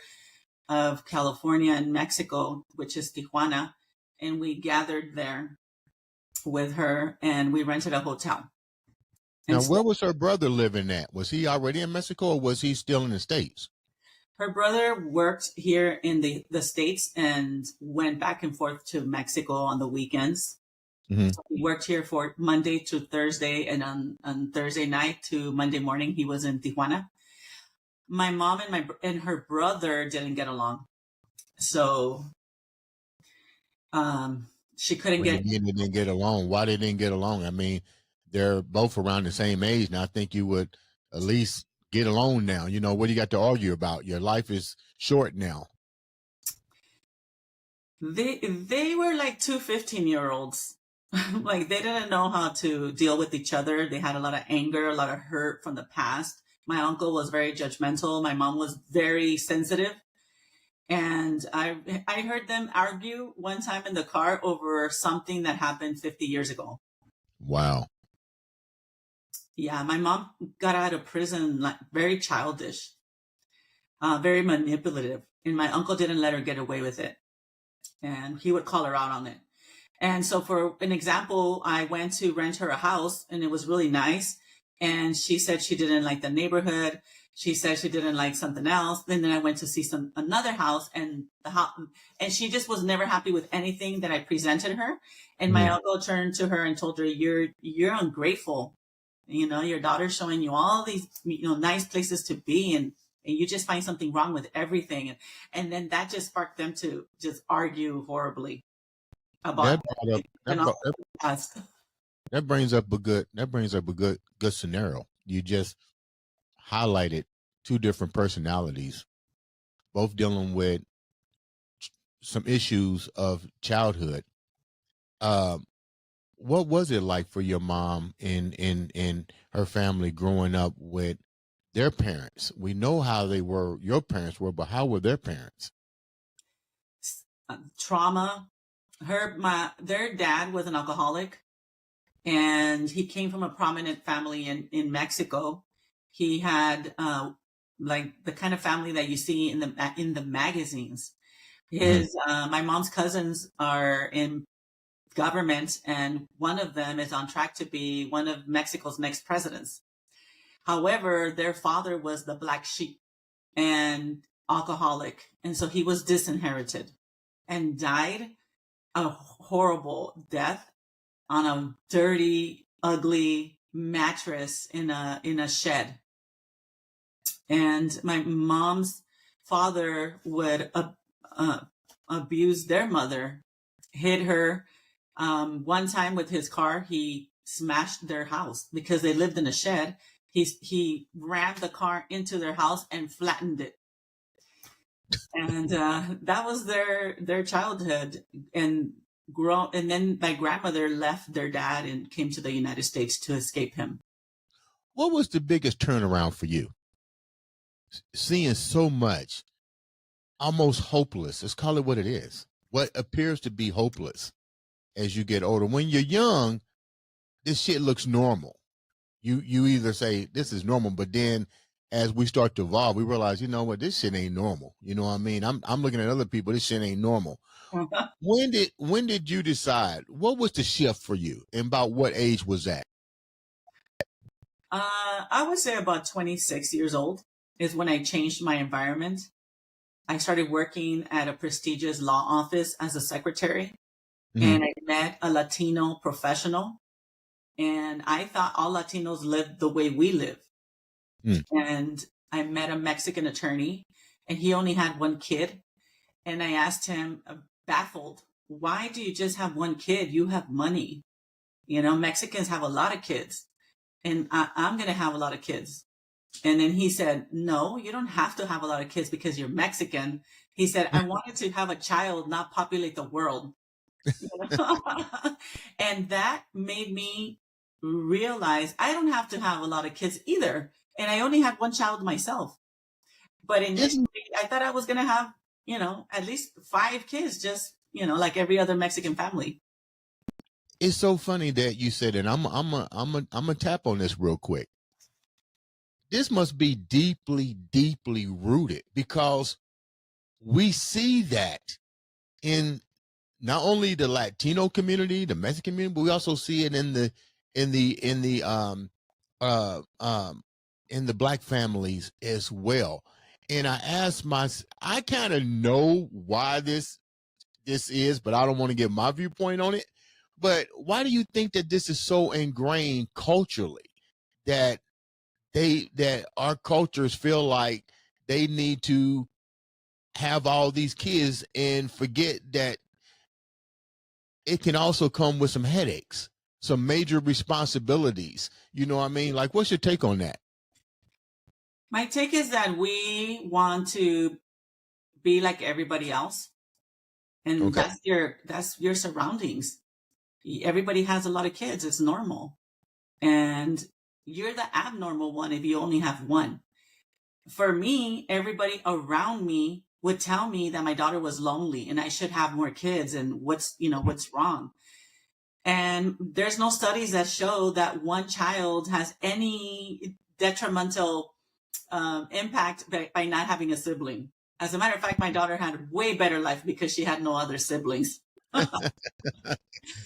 of California and Mexico, which is Tijuana. And we gathered there with her and we rented a hotel. Now, where was her brother living at? Was he already in Mexico or was he still in the States? Her brother worked here in the States and went back and forth to Mexico on the weekends. Mm-hmm. So he worked here for Monday to Thursday, and on Thursday night to Monday morning, he was in Tijuana. My mom and her brother didn't get along. So she couldn't They didn't get along. Why they didn't get along? I mean, they're both around the same age, and I think you would at least get along now. What do you got to argue about? Your life is short now. They were like 2 15-year-olds. Like they didn't know how to deal with each other. They had a lot of anger, a lot of hurt from the past. My uncle was very judgmental. My mom was very sensitive. And I heard them argue one time in the car over something that happened 50 years ago. Wow. Yeah, my mom got out of prison like very childish, very manipulative. And my uncle didn't let her get away with it. And he would call her out on it. And so for an example, I went to rent her a house and it was really nice. And she said she didn't like the neighborhood. She said she didn't like something else. And then I went to see another house and and she just was never happy with anything that I presented her. And my uncle turned to her and told her, you're ungrateful. Your daughter's showing you all these, nice places to be and you just find something wrong with everything. And then that just sparked them to just argue horribly about that brings up a good scenario. You just highlighted 2 different personalities, both dealing with some issues of childhood. What was it like for your mom in her family growing up with their parents? We know how your parents were, but how were their parents? Trauma. Their dad was an alcoholic and he came from a prominent family in Mexico. He had like the kind of family that you see in the magazines. My mom's cousins are in government and one of them is on track to be one of Mexico's next presidents. However, their father was the black sheep and alcoholic. And so he was disinherited and died a horrible death on a dirty, ugly mattress in a shed. And my mom's father would abuse their mother, hit her. One time with his car, he smashed their house because they lived in a shed. He rammed the car into their house and flattened it. And that was their childhood. And then my grandmother left their dad and came to the United States to escape him. What was the biggest turnaround for you? Seeing so much almost hopeless. Let's call it what it is. What appears to be hopeless as you get older. When you're young, this shit looks normal. You either say this is normal, but then as we start to evolve, we realize, you know what, this shit ain't normal. You know what I mean? I'm looking at other people, this shit ain't normal. When did you decide? What was the shift for you? And about what age was that? I would say about 26 years old is when I changed my environment. I started working at a prestigious law office as a secretary, and I met a Latino professional. And I thought all Latinos lived the way we live. And I met a Mexican attorney, and he only had one kid. And I asked him, baffled, why do you just have one kid? You have money. You know, Mexicans have a lot of kids, and I'm going to have a lot of kids. And then he said, no, you don't have to have a lot of kids because you're Mexican. He said, I wanted to have a child, not populate the world. And that made me realize I don't have to have a lot of kids either. And I only had one child myself. But initially, I thought I was going to have, at least 5 kids, just, like every other Mexican family. It's so funny that you said it. I'm a tap on this real quick. This must be deeply, deeply rooted, because we see that in not only the Latino community, the Mexican community, but we also see it in the Black families as well. And I kind of know why this is, but I don't want to give my viewpoint on it. But why do you think that this is so ingrained culturally that our cultures feel like they need to have all these kids and forget that it can also come with some headaches, some major responsibilities? You know what I mean? Like, what's your take on that? My take is that we want to be like everybody else. And Okay. that's your surroundings. Everybody has a lot of kids. It's normal. And you're the abnormal one if you only have one. For me, everybody around me would tell me that my daughter was lonely and I should have more kids, and what's wrong. And there's no studies that show that one child has any detrimental impact by not having a sibling. As a matter of fact, my daughter had a way better life because she had no other siblings.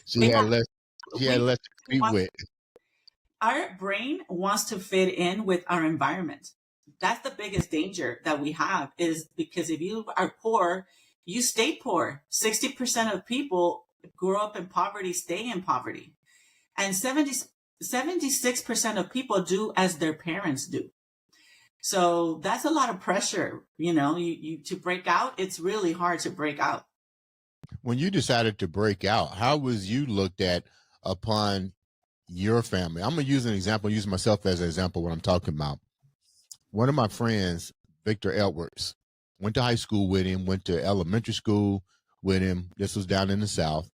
She had less to compete with. Our brain wants to fit in with our environment. That's the biggest danger that we have, is because if you are poor, you stay poor. 60% of people grow up in poverty, stay in poverty. And 76% of people do as their parents do. So that's a lot of pressure. You to break out, it's really hard to break out. When you decided to break out, how was you looked at upon your family? I'm going to use an example, use myself as an example when I'm talking about. One of my friends, Victor Edwards, went to high school with him, went to elementary school with him. This was down in the South.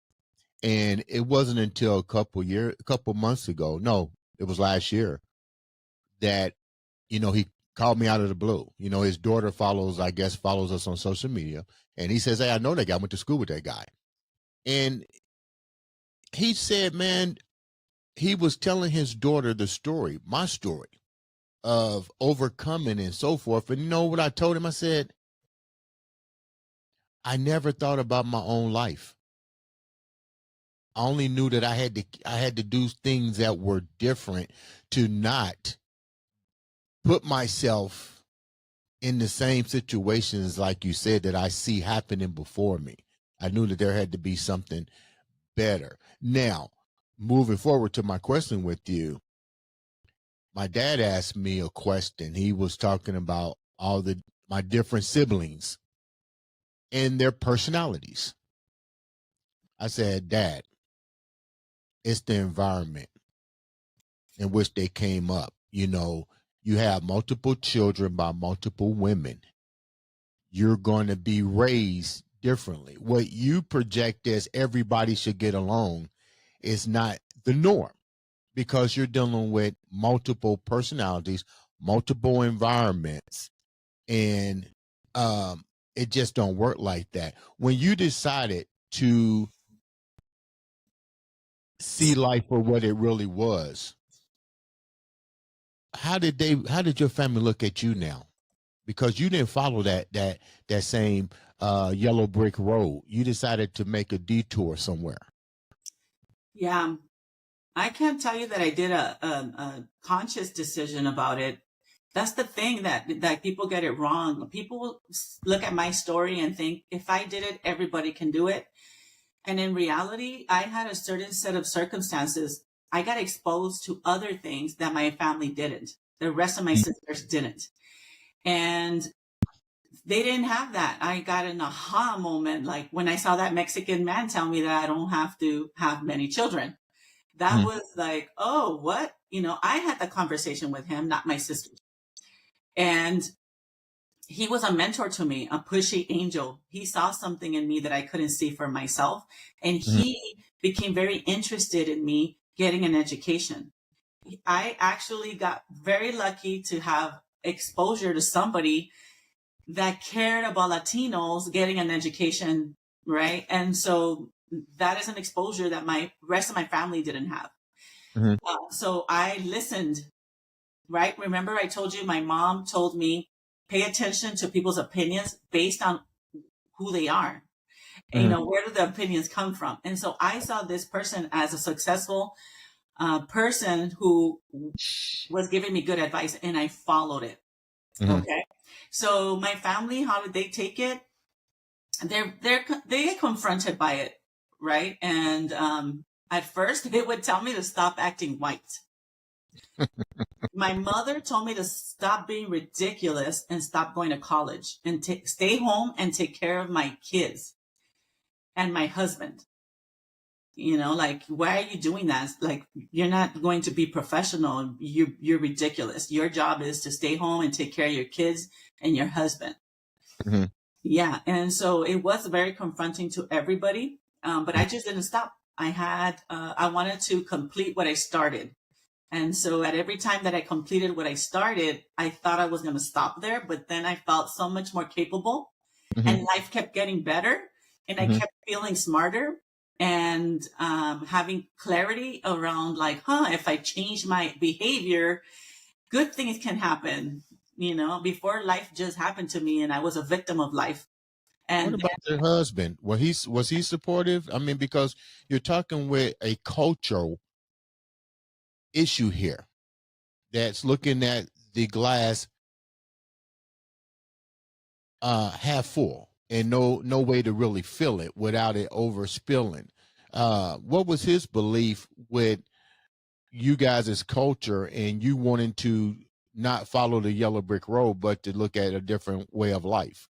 And it wasn't until a couple months ago, no, it was last year, that, he called me out of the blue. His daughter follows us on social media. And he says, hey, I know that guy. I went to school with that guy. And he said, man, he was telling his daughter the story, my story of overcoming and so forth. And you know what I told him? I said, I never thought about my own life. I only knew that I had to do things that were different to not put myself in the same situations, like you said, that I see happening before me. I knew that there had to be something better. Now, moving forward to my question with you, my dad asked me a question. He was talking about my different siblings and their personalities. I said, Dad, it's the environment in which they came up. You have multiple children by multiple women. You're going to be raised differently. What you project as everybody should get along is not the norm, because you're dealing with multiple personalities, multiple environments, and it just don't work like that. When you decided to see life for what it really was, how did your family look at you now? Because you didn't follow that same yellow brick road. You decided to make a detour somewhere. Yeah, I can't tell you that I did a conscious decision about it. That's the thing that people get it wrong. People look at my story and think, if I did it, everybody can do it. And in reality, I had a certain set of circumstances. I got exposed to other things that my family didn't. The rest of my sisters didn't. And they didn't have that. I got an aha moment, like when I saw that Mexican man tell me that I don't have to have many children. That Mhm. was like, oh, what? I had the conversation with him, not my sister. And he was a mentor to me, a pushy angel. He saw something in me that I couldn't see for myself. And Mhm. he became very interested in me getting an education. I actually got very lucky to have exposure to somebody that cared about Latinos getting an education, right? And so that is an exposure that my rest of my family didn't have. Mhm. So I listened, right? Remember, I told you my mom told me pay attention to people's opinions based on who they are. And, Mhm. where do the opinions come from? And so I saw this person as a successful person who was giving me good advice, and I followed it. Mhm. Okay. So my family, how did they take it? They get confronted by it, right? And at first, they would tell me to stop acting white. My mother told me to stop being ridiculous and stop going to college and stay home and take care of my kids and my husband. Like, why are you doing that? Like, you're not going to be professional. You're ridiculous. Your job is to stay home and take care of your kids and your husband. Mhm. Yeah. And so it was very confronting to everybody. But I just didn't stop. I wanted to complete what I started. And so at every time that I completed what I started, I thought I was going to stop there, but then I felt so much more capable Mhm. and life kept getting better and I Mhm. kept feeling smarter and having clarity around like, if I change my behavior, good things can happen. Before life just happened to me and I was a victim of life. What And about your husband? Was he supportive? I mean, because you're talking with a cultural issue here that's looking at the glass half full and no way to really fill it without it overspilling. What was his belief with you guys' culture and you wanting to not follow the yellow brick road, but to look at a different way of life?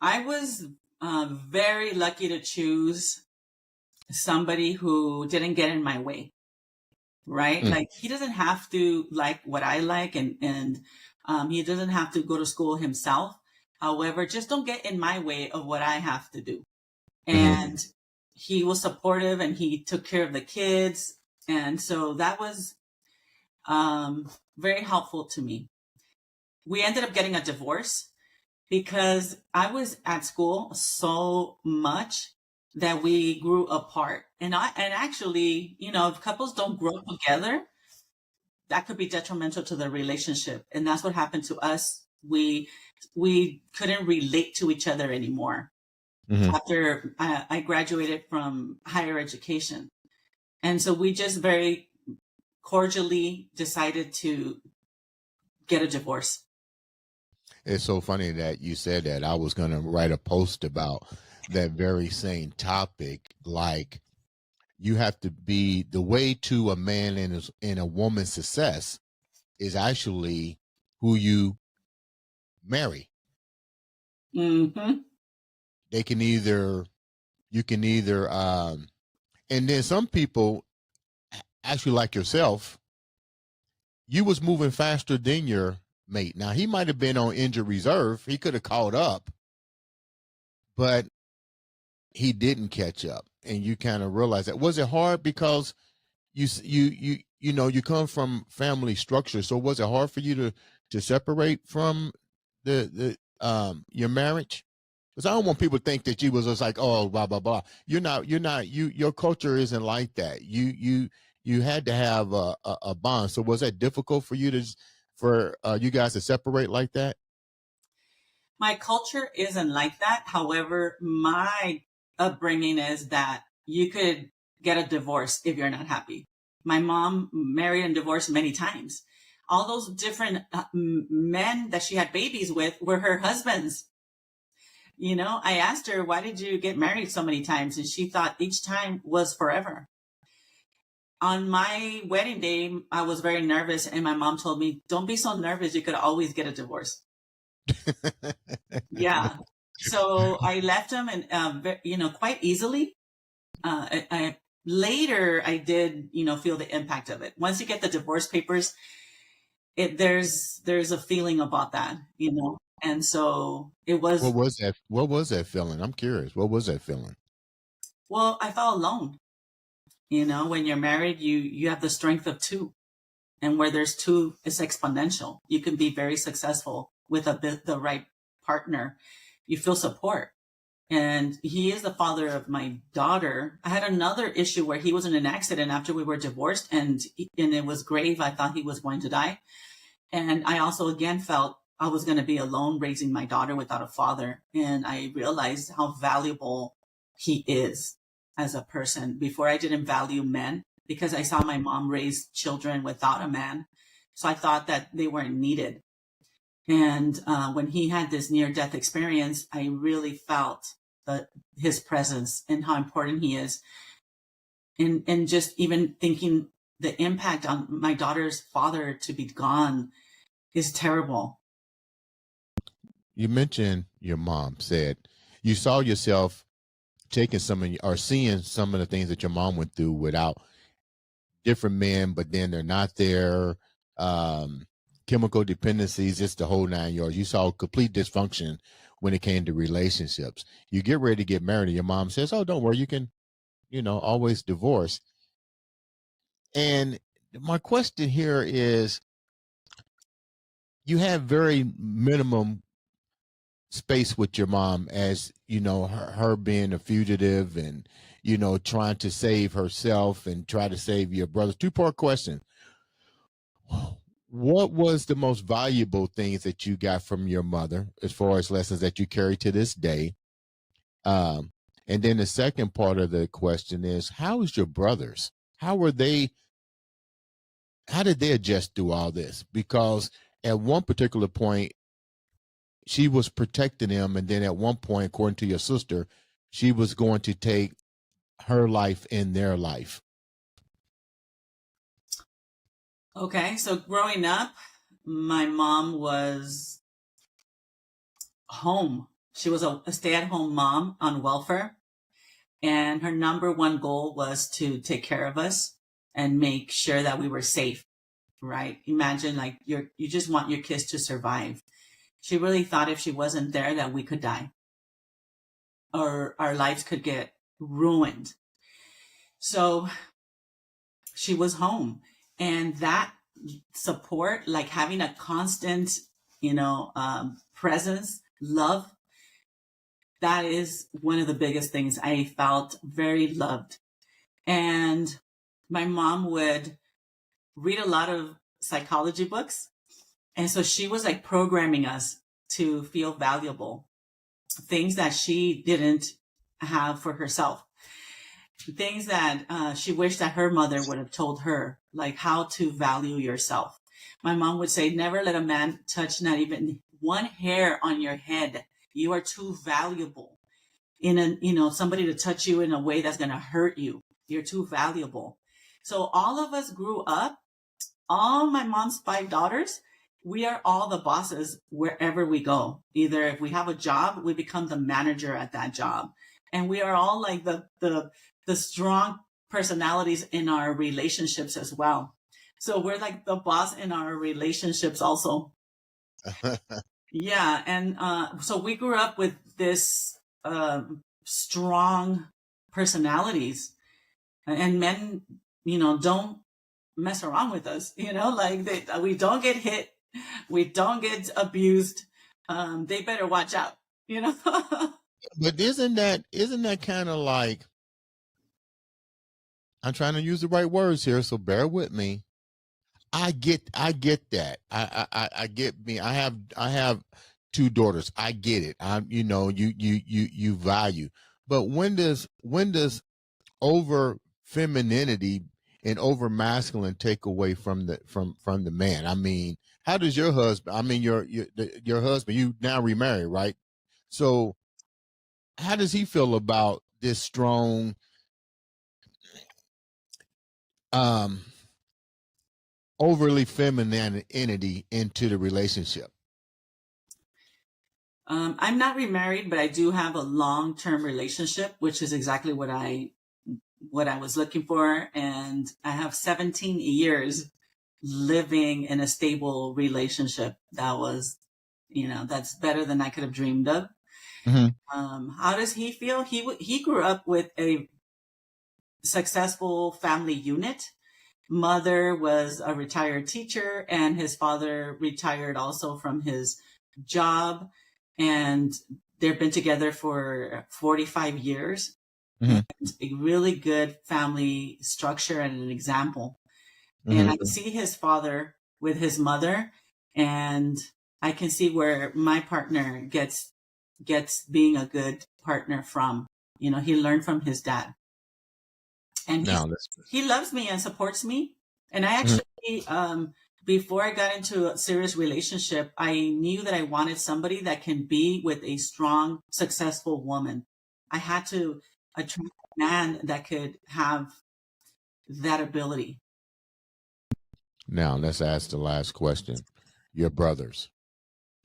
I was very lucky to choose somebody who didn't get in my way, right? Mm. Like he doesn't have to like what I like and he doesn't have to go to school himself. However, just don't get in my way of what I have to do. Hmm. And he was supportive and he took care of the kids. And so that was very helpful to me. We ended up getting a divorce because I was at school so much that we grew apart. And actually, if couples don't grow together, that could be detrimental to the relationship. And that's what happened to us. We couldn't relate to each other anymore Hmm. after I graduated from higher education. And so we just very cordially decided to get a divorce. It's so funny that you said that. I was going to write a post about that very same topic. Like, you have to be the way to a man and a woman's success is actually who you marry. Hmm. They can either you can either and then some people actually like yourself, you was moving faster than your mate. Now he might have been on injured reserve. He could have caught up, but he didn't catch up. And you kind of realize that. Was it hard because you come from family structure? So was it hard for you to separate from the your marriage? Because I don't want people to think that you was just like, oh, blah blah blah. You're not your culture isn't like that. You had to have a bond. So was that difficult for you for you guys to separate like that? My culture isn't like that. However, my upbringing is that you could get a divorce if you're not happy. My mom married and divorced many times. All those different men that she had babies with were her husbands. I asked her, why did you get married so many times? And she thought each time was forever. On my wedding day, I was very nervous, and my mom told me, "Don't be so nervous. You could always get a divorce." Yeah. So I left him, and quite easily. Later, I did, feel the impact of it. Once you get the divorce papers, there's a feeling about that, and so it was. What was that feeling? I'm curious. What was that feeling? Well, I felt alone. When you're married, you have the strength of two, and where there's two, it's exponential. You can be very successful with the right partner. You feel support. And he is the father of my daughter. I had another issue where he was in an accident after we were divorced, and it was grave. I thought he was going to die. And I also again felt I was going to be alone raising my daughter without a father. And I realized how valuable he is as a person. Before, I didn't value men because I saw my mom raise children without a man. So I thought that they weren't needed. And when he had this near-death experience, I really felt his presence and how important he is. And just even thinking the impact on my daughter's father to be gone is terrible. You mentioned your mom said you saw yourself taking or seeing some of the things that your mom went through without different men, but then they're not there. Chemical dependencies, just the whole 9 yards. You saw complete dysfunction when it came to relationships. You get ready to get married, and your mom says, "Oh, don't worry, you can, always divorce." And my question here is, you have very minimum space with your mom, as her being a fugitive and trying to save herself and try to save your brothers. Two-part question: what was the most valuable things that you got from your mother as far as lessons that you carry to this day? um and then the second part of the question is, how is your brothers? How did they adjust through all this? Because at one particular point she was protecting him, and then at one point, according to your sister, she was going to take her life in their life. Okay, so growing up, my mom was home. She was a stay-at-home mom on welfare, and her number one goal was to take care of us and make sure that we were safe, right? Imagine, like, you just want your kids to survive. She really thought if she wasn't there that we could die or our lives could get ruined. So she was home, and that support, like having a constant, presence, love, that is one of the biggest things. I felt very loved. And my mom would read a lot of psychology books. And so she was like programming us to feel valuable, things that she didn't have for herself, things that she wished that her mother would have told her, like how to value yourself. My mom would say, never let a man touch not even one hair on your head. You are too valuable. Somebody to touch you in a way that's going to hurt you. You're too valuable. So all of us grew up, all my mom's 5 daughters, we are all the bosses wherever we go. Either if we have a job, we become the manager at that job. And we are all like the strong personalities in our relationships as well. So we're like the boss in our relationships also. Yeah. And so we grew up with this strong personalities, and men, don't mess around with us, we don't get hit. We don't get abused. They better watch out, But isn't that kind of like, I'm trying to use the right words here, so bear with me. I get that. I get me. I have 2 daughters. I get it. You value. But when does over femininity and over masculine take away from the man? I mean, how does your husband? I mean, your husband. You now remarried, right? So, how does he feel about this strong um, overly femininity into the relationship? I'm not remarried, but I do have a long-term relationship, which is exactly what I was looking for. And I have 17 years living in a stable relationship. That was, that's better than I could have dreamed of. Mm-hmm. How does he feel? He grew up with a successful family unit. Mother was a retired teacher, and his father retired also from his job. And they've been together for 45 years. Mm-hmm. And a really good family structure and an example. Mm-hmm. And I can see his father with his mother, and I can see where my partner gets being a good partner from. He learned from his dad, and he loves me and supports me. And I actually, before I got into a serious relationship, I knew that I wanted somebody that can be with a strong, successful woman. I had to attract a man that could have that ability. Now let's ask the last question. Your brothers,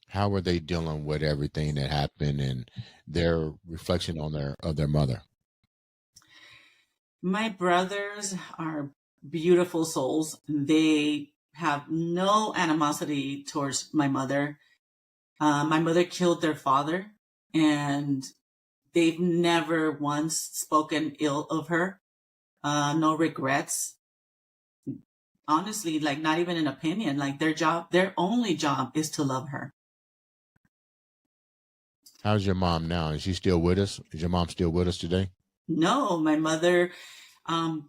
how are they dealing with everything that happened and their reflection on their mother? My brothers are beautiful souls. They have no animosity towards my mother. My mother killed their father, and they've never once spoken ill of her. No regrets. Honestly, like not even an opinion. Like their only job is to love her. How's your mom now? Is she still with us? Is your mom still with us today? No, my mother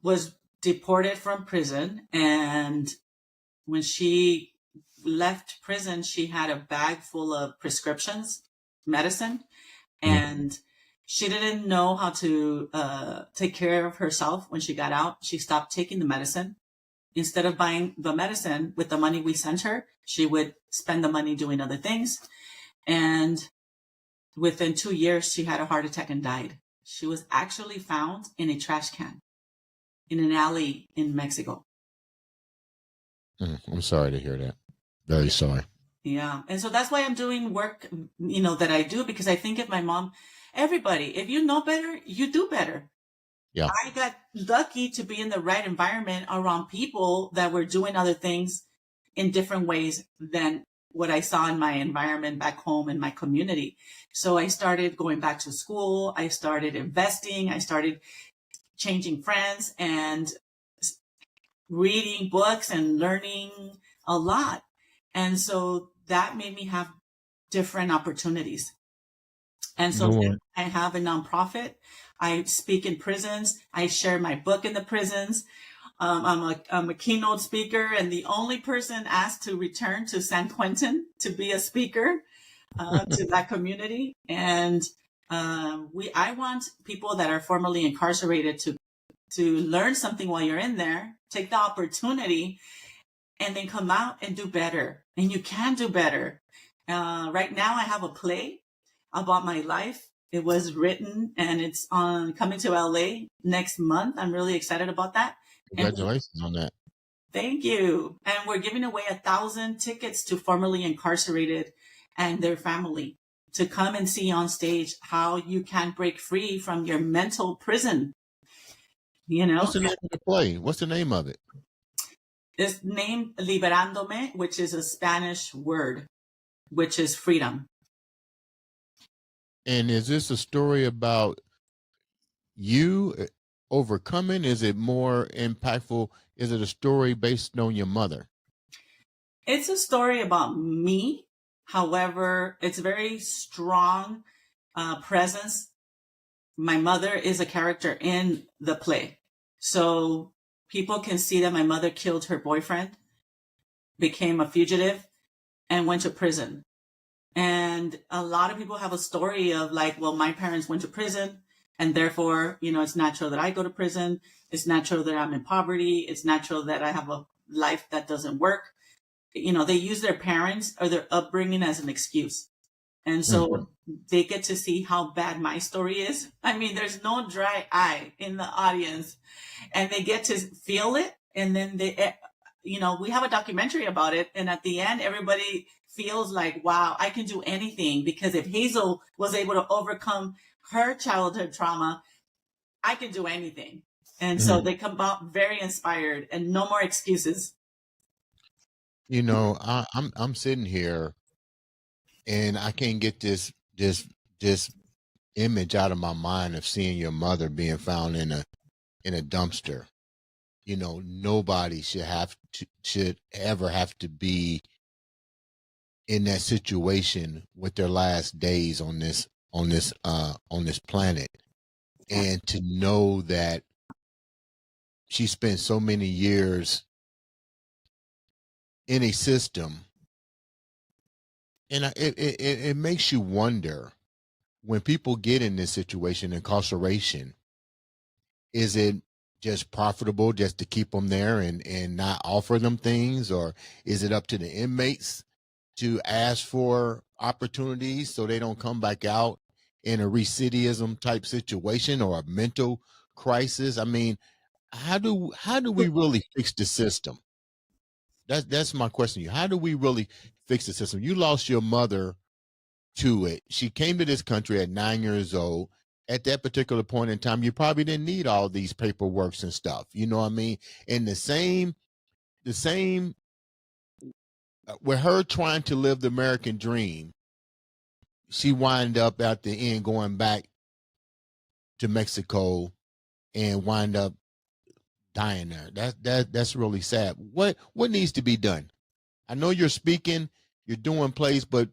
was deported from prison, and when she left prison, she had a bag full of prescriptions, medicine, and she didn't know how to take care of herself when she got out. She stopped taking the medicine. Instead of buying the medicine with the money we sent her, she would spend the money doing other things. And within 2 years, she had a heart attack and died. She was actually found in a trash can in an alley in Mexico. I'm sorry to hear that. Very sorry. Yeah. And so that's why I'm doing work, that I do, because I think if my mom, everybody, if you know better, you do better. Yeah. I got lucky to be in the right environment around people that were doing other things in different ways than what I saw in my environment back home in my community. So I started going back to school. I started investing. I started changing friends and reading books and learning a lot. And so that made me have different opportunities. And so I have a nonprofit. I speak in prisons. I share my book in the prisons. I'm a keynote speaker, and the only person asked to return to San Quentin to be a speaker to that community. And I want people that are formerly incarcerated to learn something while you're in there, take the opportunity, and then come out and do better. And you can do better. Right now, I have a play about my life. It was written, and it's coming to LA next month. I'm really excited about that. Congratulations on that. Thank you. And we're giving away 1,000 tickets to formerly incarcerated and their family to come and see on stage how you can break free from your mental prison. What's the name of the play? What's the name of it? It's named Liberándome, which is a Spanish word, which is freedom. And is this a story about you overcoming? Is it more impactful? Is it a story based on your mother? It's a story about me. However, it's a very strong presence. My mother is a character in the play. So people can see that my mother killed her boyfriend, became a fugitive, and went to prison. And a lot of people have a story of like, well, my parents went to prison, and therefore, it's natural that I go to prison. It's natural that I'm in poverty. It's natural that I have a life that doesn't work. They use their parents or their upbringing as an excuse. And so they get to see how bad my story is. I mean, there's no dry eye in the audience, and they get to feel it And then we have a documentary about it. And at the end, everybody feels like, wow, I can do anything, because if Hazel was able to overcome her childhood trauma, I can do anything. And so they come out very inspired, and no more excuses. You know, I'm sitting here and I can't get this image out of my mind of seeing your mother being found in a dumpster. You know, nobody should ever have to be in that situation with their last days on this planet. And to know that she spent so many years in a system, and it makes you wonder, when people get in this situation, incarceration, is it just profitable just to keep them there and not offer them things, or is it up to the inmates to ask for opportunities so they don't come back out in a recidivism type situation or a mental crisis? I mean, how do we really fix the system? That's my question to you. How do we really fix the system? You lost your mother to it. She came to this country at 9 years old. At that particular point in time, you probably didn't need all these paperworks and stuff. You know what I mean? And the same with her trying to live the American dream, she wind up at the end going back to Mexico and wind up dying there. That's really sad. What needs to be done? I know you're speaking, you're doing plays, but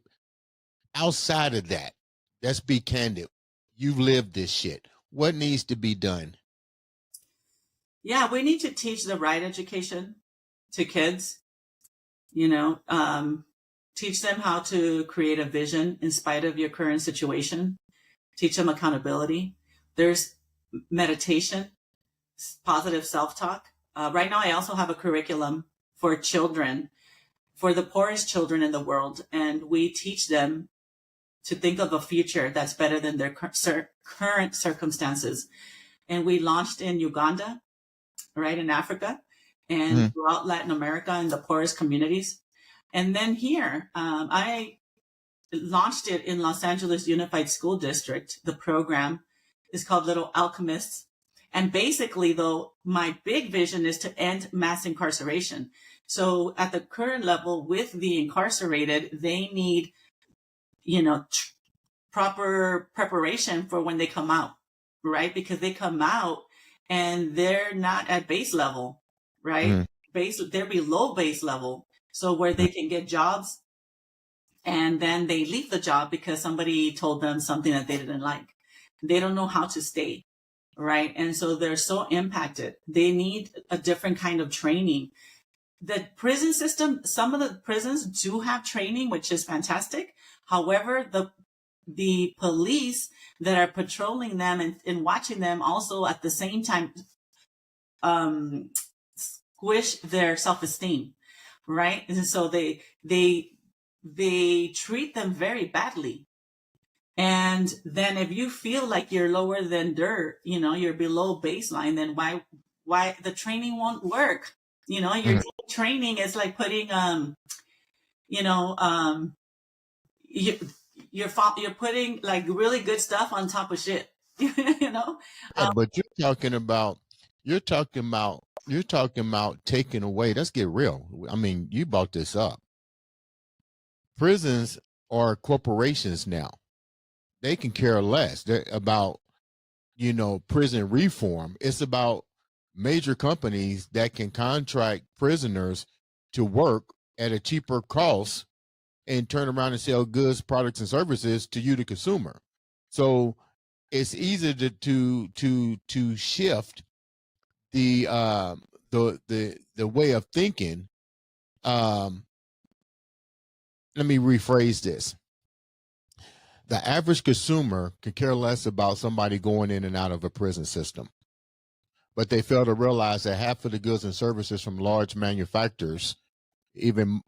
outside of that, let's be candid. You've lived this shit. What needs to be done? Yeah, we need to teach the right education to kids. Teach them how to create a vision in spite of your current situation. Teach them accountability. There's meditation, positive self-talk. Right now, I also have a curriculum for children, for the poorest children in the world. And we teach them to think of a future that's better than their current circumstances. And we launched in Uganda, right, in Africa, and throughout Latin America in the poorest communities. And then here, I launched it in Los Angeles Unified School District. The program is called Little Alchemists. And basically, though, my big vision is to end mass incarceration. So at the current level, with the incarcerated, they need, proper preparation for when they come out, right? Because they come out and they're not at base level, right? They're below base level. So where they can get jobs, and then they leave the job because somebody told them something that they didn't like. They don't know how to stay, right? And so they're so impacted. They need a different kind of training. The prison system, some of the prisons do have training, which is fantastic. However, the police that are patrolling them and watching them also at the same time squish their self-esteem, right? And so they treat them very badly. And then if you feel like you're lower than dirt, you're below baseline, then why the training won't work? Your training is like putting you're putting like really good stuff on top of shit. But you're talking about taking away. Let's get real. I mean, you brought this up. Prisons are corporations now. They can care less. They're about prison reform. It's about major companies that can contract prisoners to work at a cheaper cost and turn around and sell goods, products, and services to you, the consumer. So it's easy to shift the way of thinking. Let me rephrase this. The average consumer can care less about somebody going in and out of a prison system, but they fail to realize that half of the goods and services from large manufacturers, even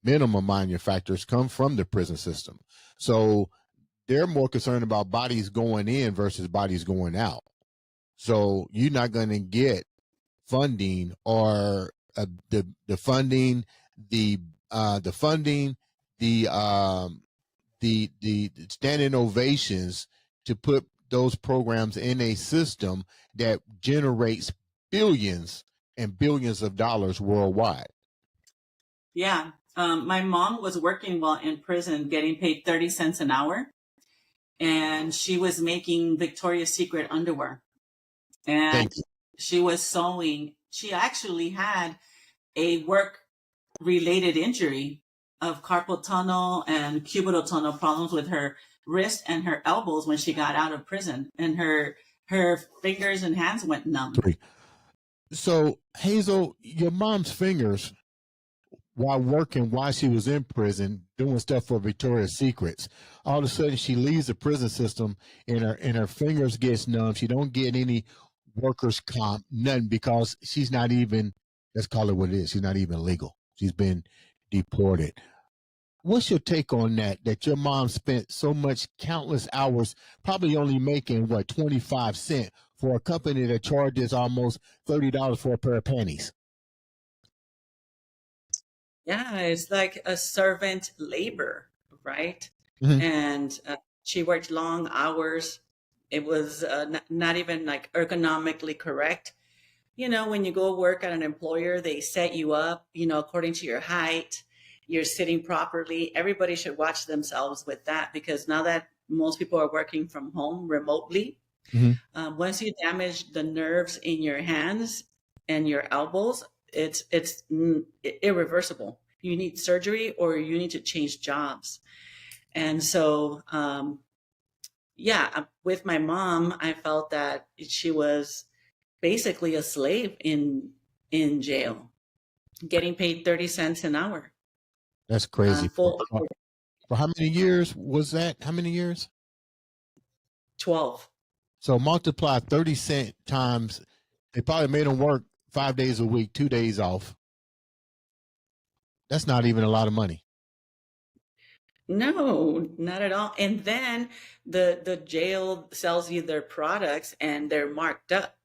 minimum manufacturers, come from the prison system. So they're more concerned about bodies going in versus bodies going out. So you're not going to get funding, or the funding, the funding, the the standing ovations to put those programs in a system that generates billions and billions of dollars worldwide. Yeah. My mom was working while in prison, getting paid 30 cents an hour. And she was making Victoria's Secret underwear. And she was sewing. She actually had a work-related injury of carpal tunnel and cubital tunnel problems with her wrist and her elbows when she got out of prison. And her fingers and hands went numb. So, Hazel, your mom's fingers, while she was in prison, doing stuff for Victoria's Secrets, all of a sudden she leaves the prison system and her fingers gets numb. She don't get any workers' comp, nothing, because she's not even, let's call it what it is, she's not even legal. She's been deported. What's your take on that your mom spent so much, countless hours, probably only making, 25 cents for a company that charges almost $30 for a pair of panties? Yeah, it's like a servant labor, right? Mm-hmm. And she worked long hours. It was not even like ergonomically correct. You know, when you go work at an employer, they set you up, according to your height, you're sitting properly. Everybody should watch themselves with that, because now that most people are working from home remotely, once you damage the nerves in your hands and your elbows, it's irreversible. You need surgery or you need to change jobs. And so, with my mom, I felt that she was basically a slave in jail, getting paid 30 cents an hour. That's crazy. For how many years was that? How many years? 12. So multiply 30 cents times, they probably made them work 5 days a week, 2 days off. That's not even a lot of money. No, not at all. And then the jail sells you their products and they're marked up,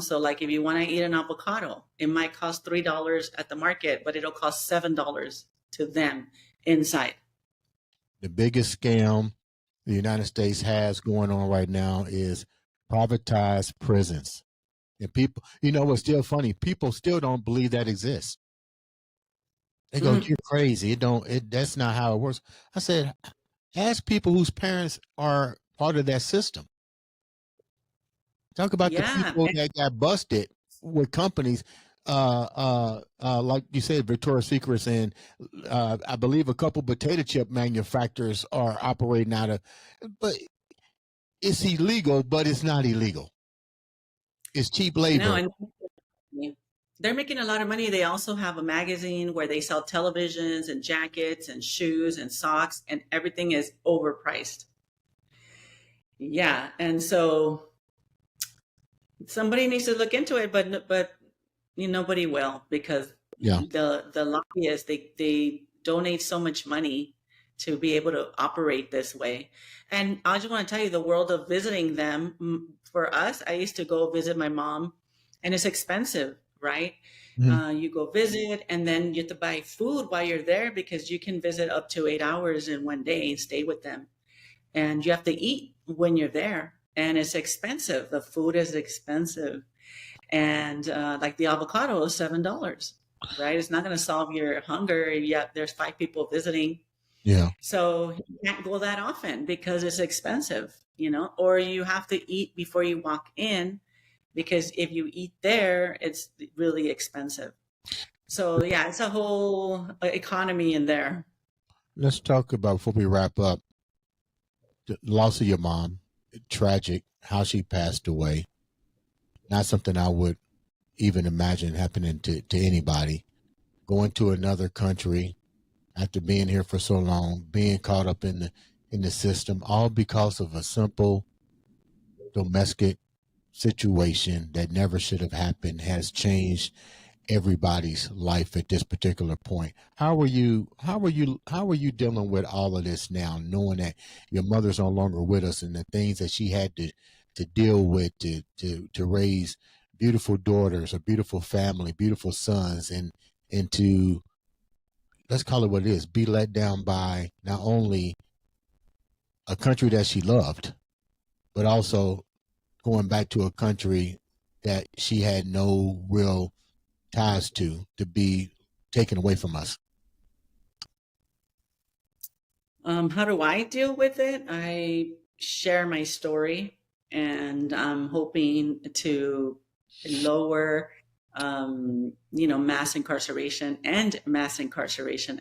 So like if you want to eat an avocado, it might cost $3 at the market, but it'll cost $7 to them inside. The biggest scam the United States has going on right now is privatized prisons. And people, what's still funny, people still don't believe that exists. They go, you're crazy. That's not how it works. I said, ask people whose parents are part of that system. Talk about the people that got busted with companies, like you said, Victoria's Secrets, and I believe a couple potato chip manufacturers are operating out of, but it's illegal, but it's not illegal. It's cheap labor. No, and they're making a lot of money. They also have a magazine where they sell televisions and jackets and shoes and socks, and everything is overpriced. Yeah, and so somebody needs to look into it, but nobody will, because the lobbyists, they donate so much money to be able to operate this way. And I just want to tell you, the world of visiting them, for us, I used to go visit my mom, and it's expensive, right? You go visit, and then you have to buy food while you're there, because you can visit up to 8 hours in one day and stay with them. And you have to eat when you're there, and it's expensive. The food is expensive. And like the avocado is $7, right? It's not going to solve your hunger. Yet there's 5 people visiting. Yeah. So you can't go that often because it's expensive, or you have to eat before you walk in, because if you eat there, it's really expensive. So yeah, it's a whole economy in there. Let's talk about, before we wrap up, the loss of your mom. Tragic, how she passed away. Not something I would even imagine happening to anybody. Going to another country after being here for so long, being caught up in the system, all because of a simple domestic situation that never should have happened, has changed everybody's life at this particular point. How are you dealing with all of this now, knowing that your mother's no longer with us, and the things that she had to deal with to raise beautiful daughters, a beautiful family, beautiful sons, and to, let's call it what it is, be let down by not only a country that she loved, but also going back to a country that she had no real ties to be taken away from us. How do I deal with it? I share my story, and I'm hoping to lower, mass incarceration,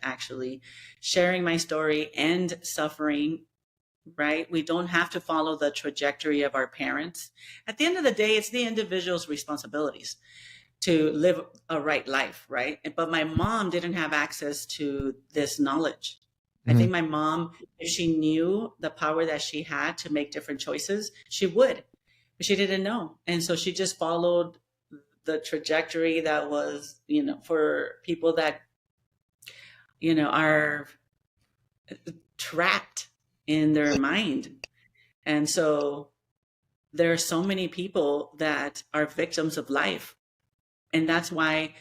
actually, sharing my story and suffering, right? We don't have to follow the trajectory of our parents. At the end of the day, it's the individual's responsibilities to live a right life, right? But my mom didn't have access to this knowledge. I think my mom, if she knew the power that she had to make different choices, she would, but she didn't know. And so she just followed the trajectory that was, for people that, are trapped in their mind. And so there are so many people that are victims of life. And that's why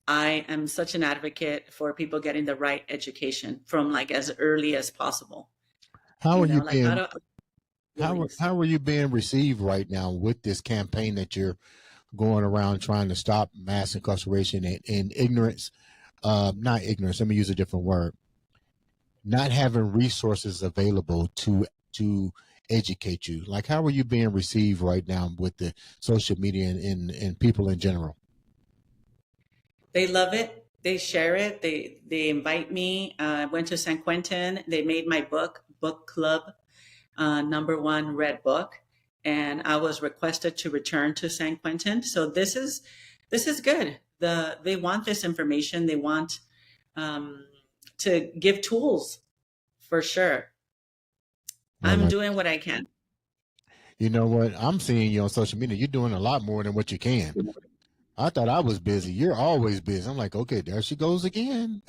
I am such an advocate for people getting the right education from like as early as possible. How are you Like being how are you being received right now with this campaign that you're going around trying to stop mass incarceration and ignorance? Not ignorance, let me use a different word. Not having resources available to educate you. Like, how are you being received right now with the social media and people in general? They love it. They share it. They invite me. I went to San Quentin. They made my book club #1 read book, and I was requested to return to San Quentin. So this is good. They want this information. They want to give tools for sure. I'm doing what I can. You know what? I'm seeing you on social media. You're doing a lot more than what you can. I thought I was busy. You're always busy. I'm like, okay, there she goes again.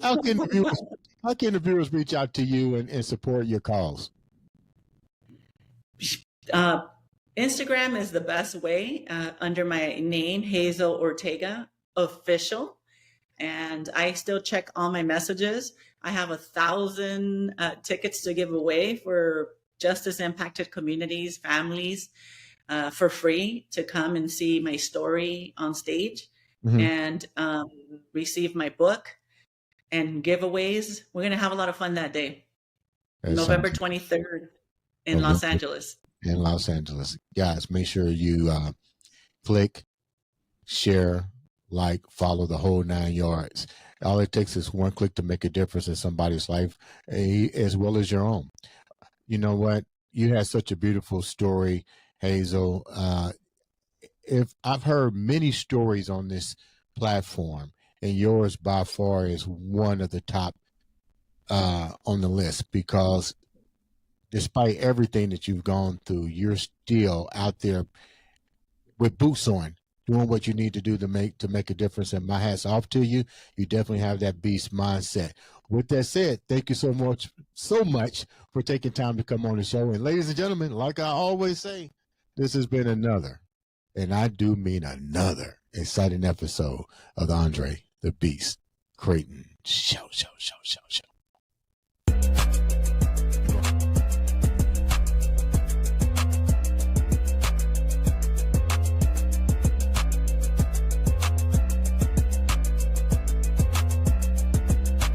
how can the viewers reach out to you and support your cause? Instagram is the best way, under my name, Hazel Ortega Official. And I still check all my messages. I have 1,000 tickets to give away for justice impacted communities, families, for free to come and see my story on stage and receive my book and giveaways. We're going to have a lot of fun that day. November 23rd in Los Angeles. In Los Angeles. Guys, make sure you click, share, like, follow the whole 9 yards. All it takes is one click to make a difference in somebody's life, as well as your own. You know what? You had such a beautiful story, Hazel. If I've heard many stories on this platform, and yours by far is one of the top on the list, because despite everything that you've gone through, you're still out there with boots on, doing what you need to do to make a difference. And my hat's off to you. You definitely have that beast mindset. With that said, thank you so much for taking time to come on the show. And ladies and gentlemen, like I always say, this has been another, and I do mean another, exciting episode of the Andre the Beast Crayton Show.